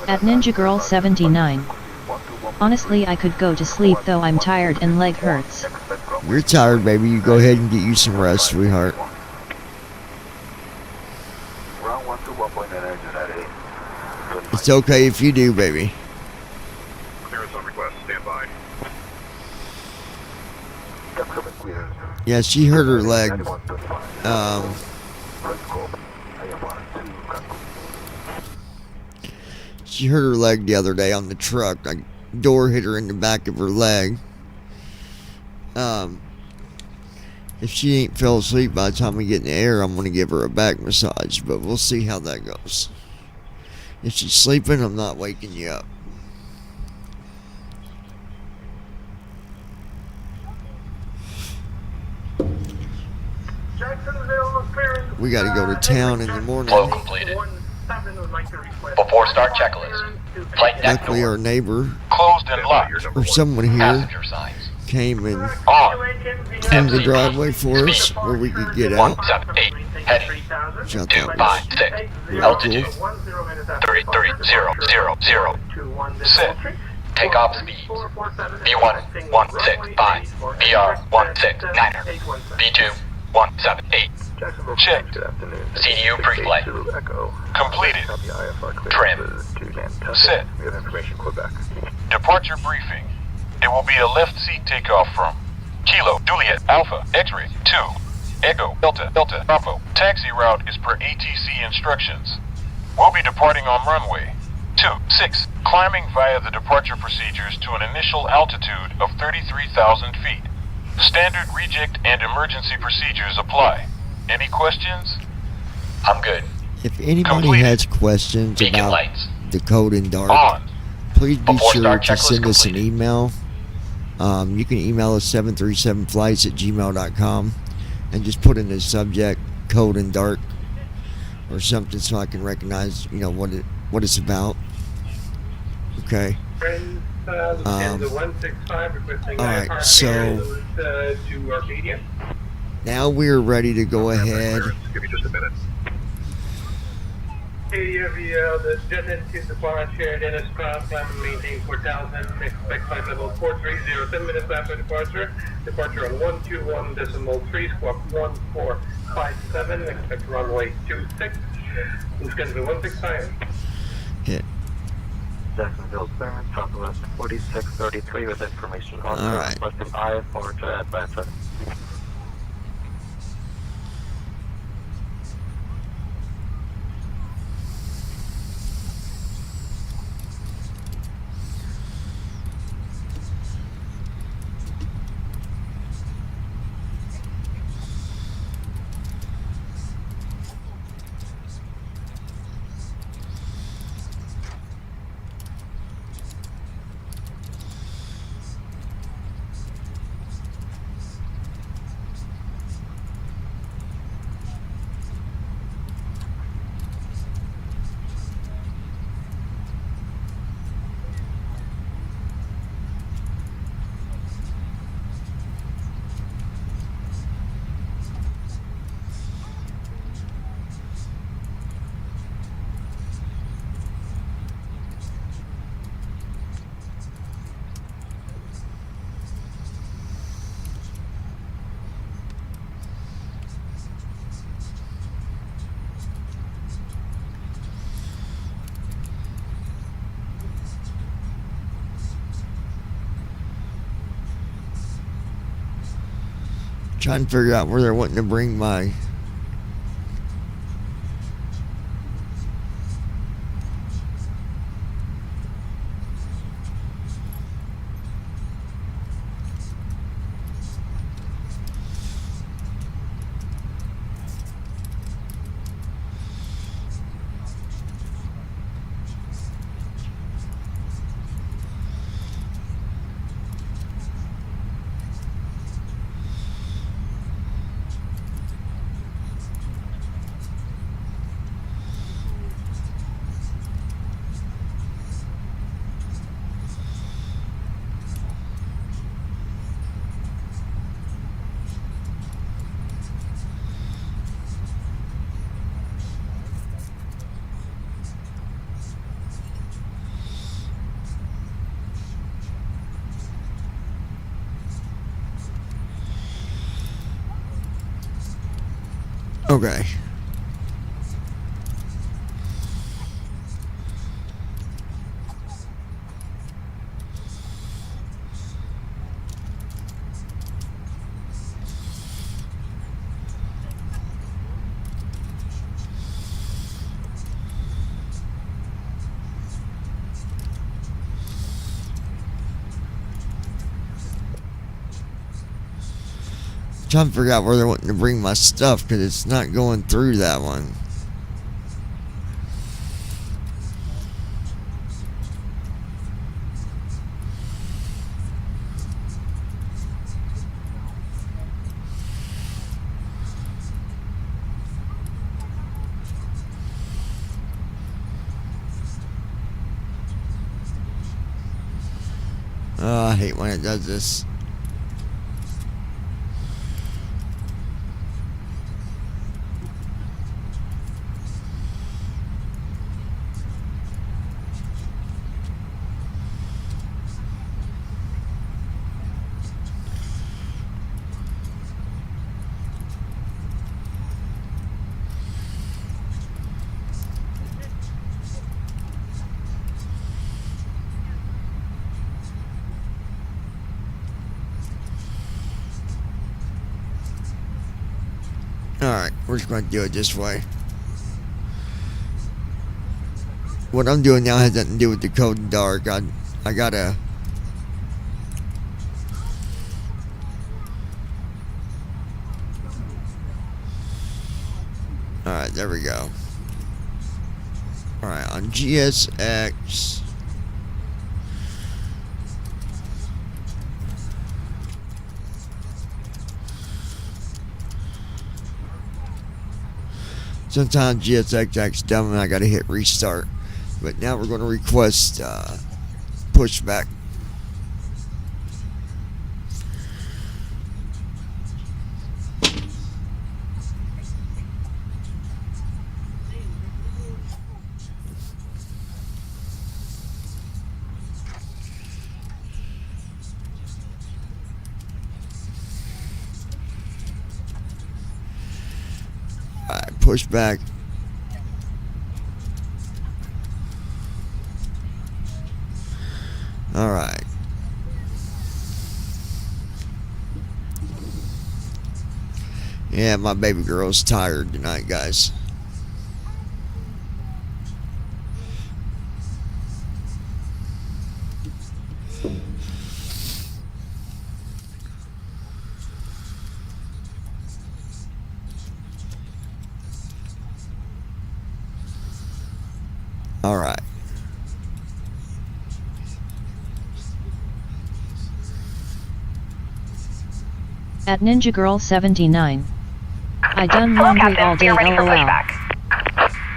At Ninja Girl 79. Honestly, I could go to sleep though I'm tired and leg hurts. You're tired, baby. You go ahead and get you some rest, sweetheart. Round 1 to 1.9 United. It's okay if you do, baby. Clearance on request. Stand by. Yeah, she hurt her leg. She hurt her leg the other day on the truck. A door hit her in the back of her leg. If she ain't fell asleep by the time we get in the air, I'm going to give her a back massage. But we'll see how that goes. If she's sleeping, I'm not waking you up. Jacksonville clearance. We got to go to town in the morning. Flow completed. Before start checklist. Flight deck Luckily, door. our neighbor Closed and locked. or someone here Passenger signs. came and On. cleaned the driveway for us where we could get out. 178. Heading. Shut that way. 56. Altitude. 30. Sit. Takeoff speeds. B1 165. BR 169er. B2 178. Checked. CDU pre-flight. Completed. Trim. Set. Departure briefing. It will be a left seat takeoff from Kilo, Juliet, Alpha, X-ray, 2, Echo, Delta, Delta, Bravo. Taxi route is per ATC instructions. We'll be departing on runway 26, climbing via the departure procedures to an initial altitude of 33,000 feet. Standard reject and emergency procedures apply. Any questions? I'm good. If anybody Completed. has questions Beacon about lights. the code in dark, On. please be Before sure start to checklist send us an completed. email. You can email us 737flights@gmail.com and just put in the subject code in dark or something so I can recognize, what it's about. Okay. Alright, so now we're ready to go ahead. Give me just a minute. The jet entity departure, Dennis Cross, climb and maintain 4,000, expect flight level 430, 10 minutes after departure. Departure on 121.3, squawk 1457, expect runway 26. It's going to be 165. Hit. Jacksonville clearance, Southwest 4633 with information on All right. requesting IFR to Atlanta. Trying to figure out where they're wanting to bring my... Okay. Trying to figure out where they're wanting to bring my stuff because it's not going through that one. Oh, I hate when it does this. Alright, we're just going to do it this way. What I'm doing now has nothing to do with the code in dark. I gotta... Alright, there we go. Alright, on GSX... Sometimes GSX acts dumb and I gotta hit restart. But now we're gonna request pushback. Alright, pushback. Alright. Yeah, my baby girl's tired tonight, guys. Alright. At Ninja Girl 79. I done Hello, laundry Captain. all day, We are ready for lol. pushback.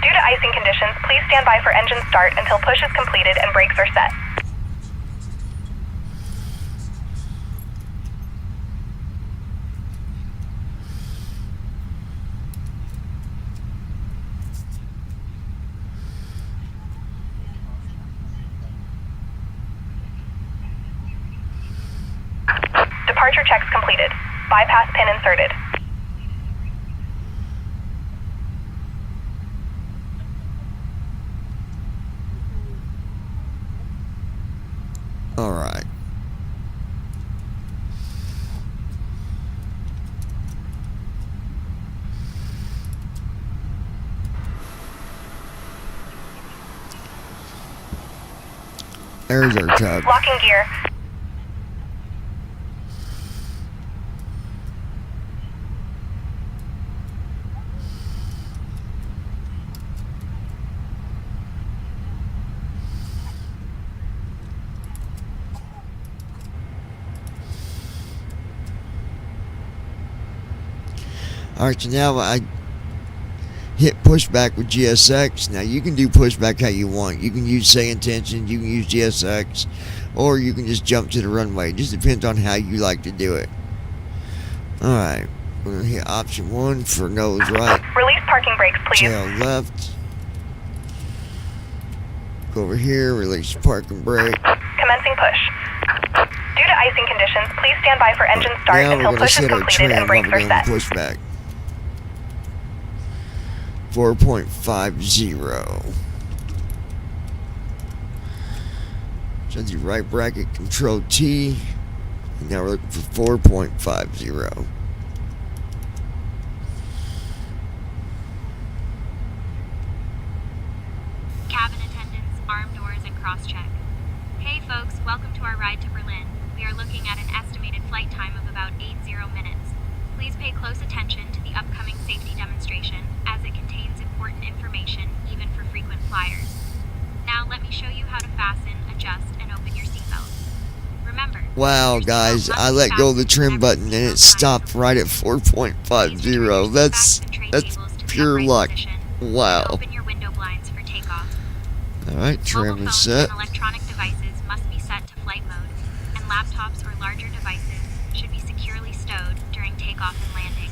Due to icing conditions, please stand by for engine start until push is completed and brakes are set. Departure checks completed. Bypass pin inserted. Alright. There's our tug. Locking gear. Alright, so now I hit pushback with GSX. Now you can do pushback how you want. You can use say intention, you can use GSX, or you can just jump to the runway. It just depends on how you like to do it. Alright, we're going to hit option 1 for nose right. Release parking brakes, please. Tail left. Go over here, release parking brake. Commencing push. Due to icing conditions, please stand by for engine start Now until we're going to push is set our completed trim and brakes while are we're set. doing pushback. 4.50. So the right bracket, control T. And now we're looking for 4.50. Cabin attendants, armed doors, and cross-check. Hey folks, welcome to our ride to Berlin. We are looking at an estimated flight time of about 80 minutes. Please pay close attention to the upcoming safety demonstration, as it contains important information, even for frequent flyers. Now let me show you how to fasten, adjust, and open your seatbelt. Remember, Wow, guys, I let go of the trim button and it stopped right at 4.50. That's pure luck. Wow. open your window blinds for takeoff. Alright, trim Mobile is phones set. and electronic devices must be set to flight mode, and laptops or larger devices should be securely stowed during takeoff and landing.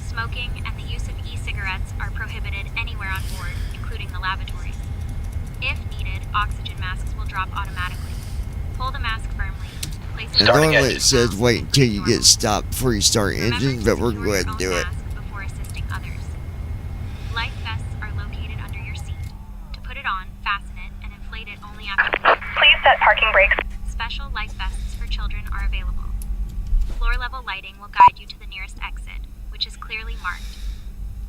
Smoking and the use of e-cigarettes are prohibited anywhere on board, including the lavatories. If needed, oxygen masks will drop automatically. Pull the mask firmly. Place it Normally on it says wait until you get stopped before you start engine, but we're going to go ahead and do it. before assisting others. Life vests are located under your seat. To put it on, fasten it and inflate it only after. Please set parking brakes. Special life vests for children are available. Floor level lighting will guide you to the nearest exit, which is clearly marked.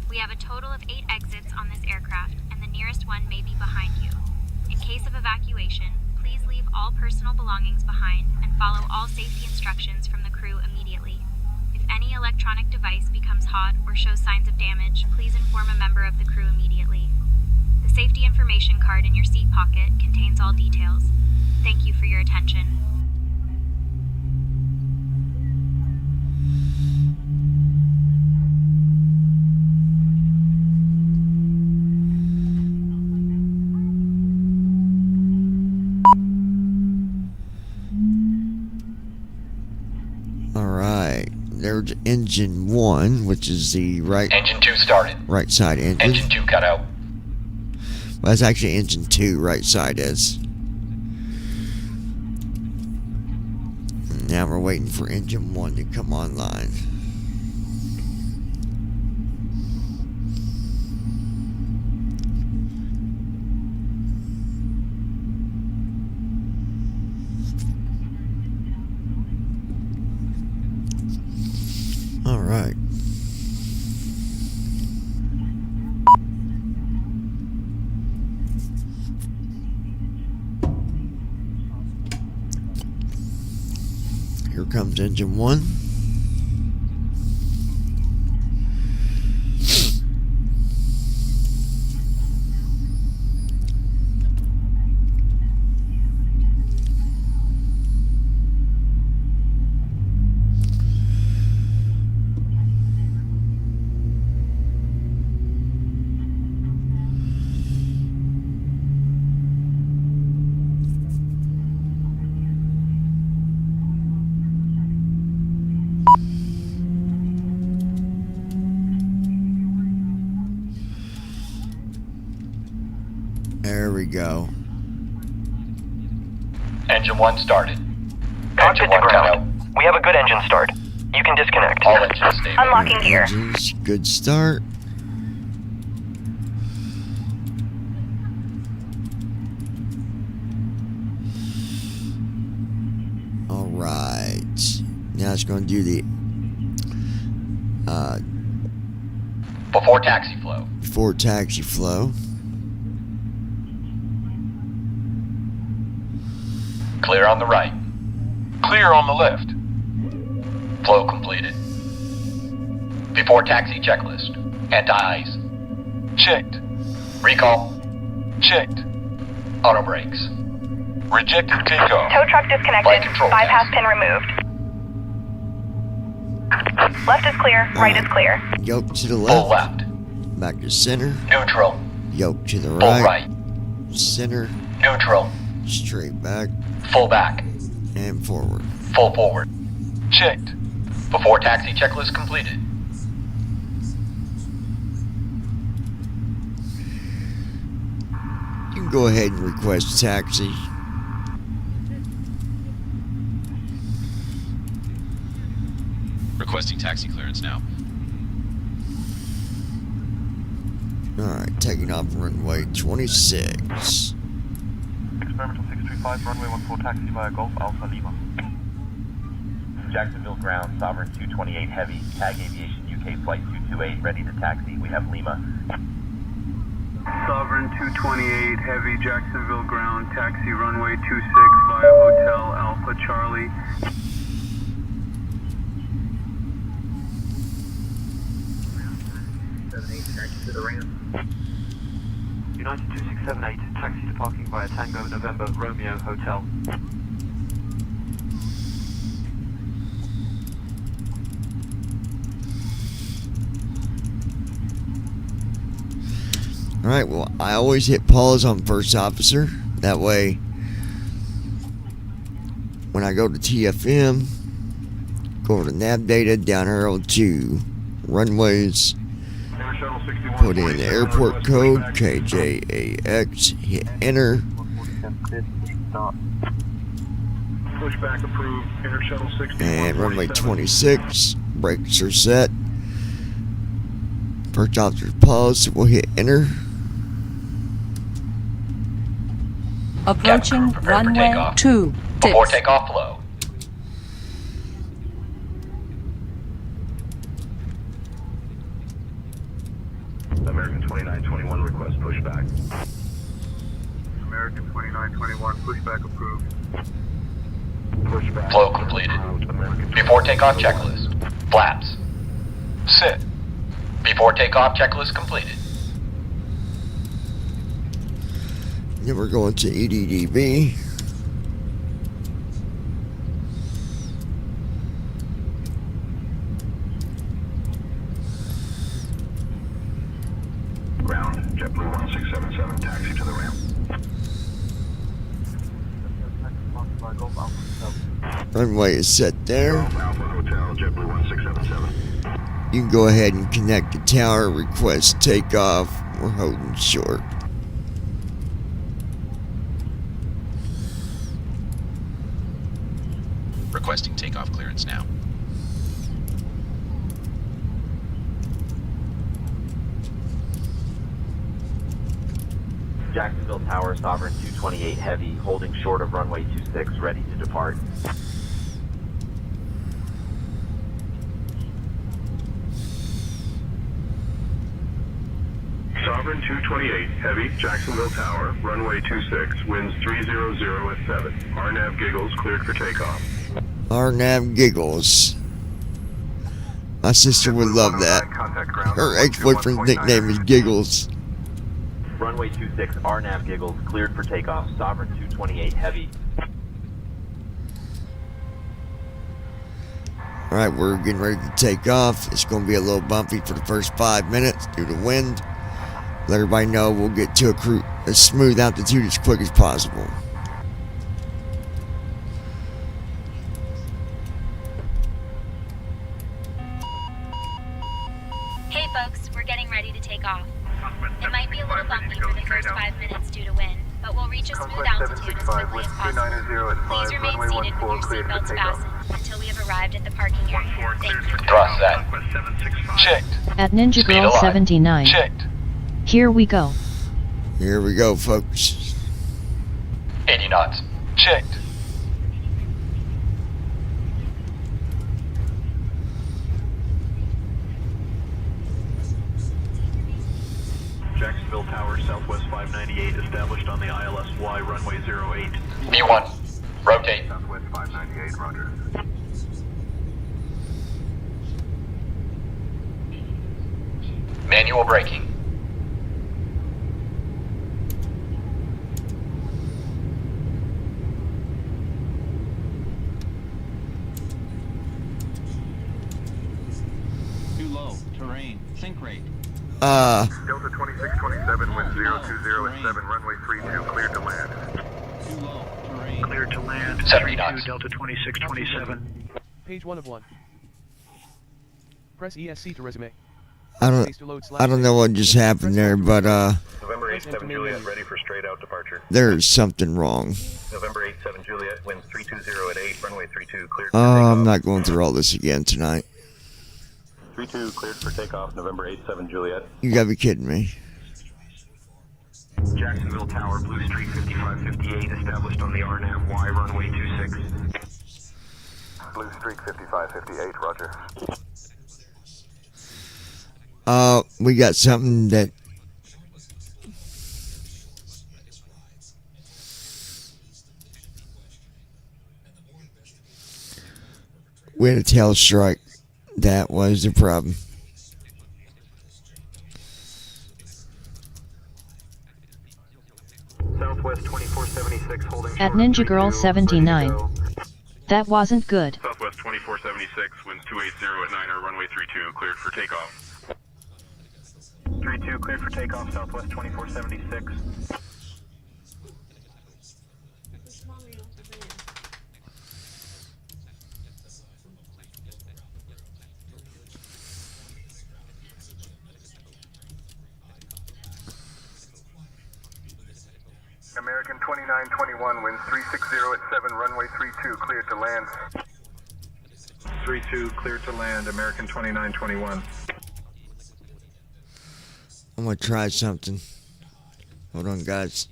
We have a total of 8 exits on this aircraft, and the nearest one may be behind you. In case of evacuation, please leave all personal belongings behind and follow all safety instructions from the crew immediately. If any electronic device becomes hot or shows signs of damage, please inform a member of the crew immediately. The safety information card in your seat pocket contains all details. Thank you for your attention. Alright, there's engine 1, which is the Engine 2 started. right side engine. Engine 2 cut out. Well, that's actually engine 2, right side is. And now we're waiting for engine 1 to come online. Alright. Here comes engine 1. There we go. Engine 1 started. Cockpit Engine to 1 cut out. ground. We have a good engine start. You can disconnect. All engines stable. Unlocking gear. Engines, good start. Alright. Now it's going to do the Before taxi flow. before taxi flow. Clear on the right. Clear on the left. Flow completed. Before taxi checklist. Anti-ice. Checked. Recall. Checked. Auto brakes. Rejected takeoff. Tow truck disconnected. Flight control Bypass test. pin removed. Left is clear. Right is clear. Yoke to the Full left. left. Back to center. Neutral. Yoke to the Full right. right. Center. Neutral. Straight back. Full back. And forward. Full forward. Checked. Before taxi checklist completed. You can go ahead and request taxi. Requesting taxi clearance now. Alright, taking off runway 26. Experimental 635, runway 14 taxi via Golf Alpha Lima. Jacksonville ground, Sovereign 228 Heavy, Tag Aviation UK Flight 228, ready to taxi. We have Lima. Sovereign 228 Heavy, Jacksonville ground, taxi runway 26 via Hotel Alpha Charlie. Taxi to the ramp. United 2678, taxi to parking via Tango November Romeo Hotel. Alright, well, I always hit pause on first officer. That way, when I go to TFM, go over to nav data, down arrow to runways, put in the airport code, KJAX, hit enter. Pushback approved. Air Shuttle 61. And runway 26, brakes are set. First officer's pause, we'll hit enter. Approaching Prepare for runway takeoff. 2. Before takeoff flow. American 2921 request pushback. American 2921, pushback approved. Pushback. Flow completed. Before takeoff checklist. Flaps. Set. Before takeoff checklist completed. Then we're going to EDDB. Ground. JetBlue 1677, taxi to the ramp. Runway is set there. Alpha Hotel, JetBlue 1677. You can go ahead and connect the tower, request takeoff. We're holding short. Requesting takeoff clearance now. Jacksonville Tower, Sovereign 228 Heavy, holding short of runway 26, ready to depart. Sovereign 228 Heavy, Jacksonville Tower, runway 26, winds 300 at 7. RNAV giggles cleared for takeoff. Our nav giggles. My sister would love that. Her ex-boyfriend's nickname is Giggles. Runway 26, RNAV giggles, cleared for takeoff. Sovereign 228 Heavy. Alright, we're getting ready to take off. It's going to be a little bumpy for the first 5 minutes due to wind. Let everybody know we'll get to a smooth altitude as quick as possible. Hey folks, we're getting ready to take off. It might be a little bumpy for the first 5 minutes due to wind, but we'll reach a smooth altitude as quickly as possible. Please remain seated with your seatbelts fastened until we have arrived at the parking area. Thank you. Thrust set. Checked. At Ninja Speed Girl alive. 79. Checked. Here we go. Here we go, folks. 80 knots. Checked. Jacksonville Tower, Southwest 598, established on the ILSY runway 08. V1. Rotate. Rotate. Southwest 598, roger. Manual braking. Too low. Terrain. Sink rate. Delta 2627, wind 020 at 7, runway 32, cleared to land. Too low. Terrain. Cleared to land. 70 32 knots. Delta 2627. Page 1 of 1. Press ESC to resume. I Space to load don't know what just happened there, but November 87 Juliet, ready for straight out departure. there's something wrong. November 87 Juliet, wind 320 at 8, runway 32, cleared Oh, for takeoff. I'm not going through all this again tonight. 32, cleared for takeoff, November 87 Juliet. You gotta be kidding me. Jacksonville Tower, Blue Street 5558, established on the RNAV Y runway 26. Blue Streak 5558, roger. We got something that we had a tail strike. That was the problem. Southwest 2476, holding At Ninja Girl 79. That wasn't good. Southwest 2476, winds 280 at 9er, runway 32, cleared for takeoff. 32, cleared for takeoff, Southwest 2476. American 2921, winds 360 at 7, runway 32, cleared to land. 32, cleared to land, American 2921. I'm gonna try something. Hold on, guys.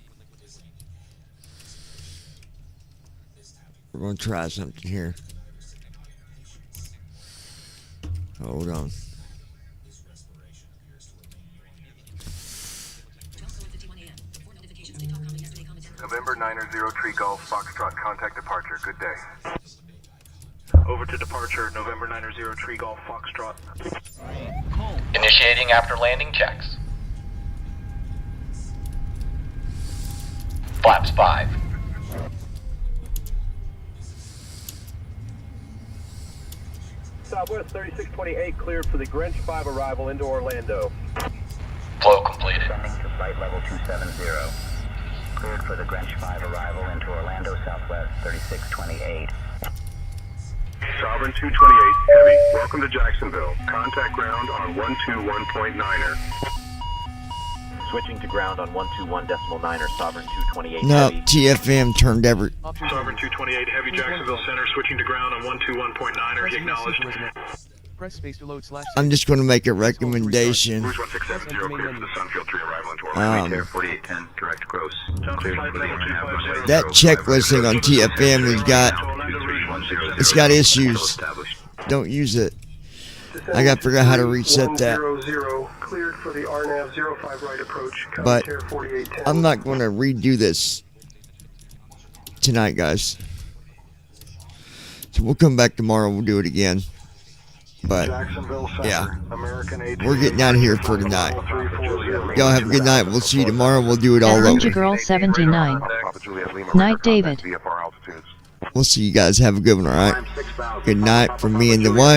We're gonna try something here. Hold on. November 90 Tree Golf, Foxtrot, contact departure, good day. Over to departure, November 90 Tree Golf, Foxtrot. Initiating after landing checks. Flaps 5. Southwest 3628, cleared for the Grinch 5 arrival into Orlando. Flow completed. Descending to flight level 270. Cleared for the Grinch 5 arrival into Orlando Southwest 3628. Sovereign 228, heavy, welcome to Jacksonville. Contact ground on 121.9er. Switching to ground on 121.9er, Sovereign 228 No, heavy. TFM turned every. Sovereign 228, heavy, Jacksonville Center, switching to ground on 121.9er, acknowledged. Press space to load /. I'm just gonna make a recommendation. Cruise 1670, cleared for the Sunfield 3 arrival into Orlando. 4810, direct gross. Cleared for the runway. That checklist thing on TFM has got, it's got issues. Don't use it. I gotta figure out how to reset that. 100, cleared for the RNAV 05 right approach. But I'm not going to redo this tonight, guys. So we'll come back tomorrow. We'll do it again. But yeah, we're getting out of here for tonight. Y'all have a good night. We'll see you tomorrow. We'll do it all At Ninja over. Girl 79. Night, David. We'll see you guys. Have a good one, all right? Good night from me and the one.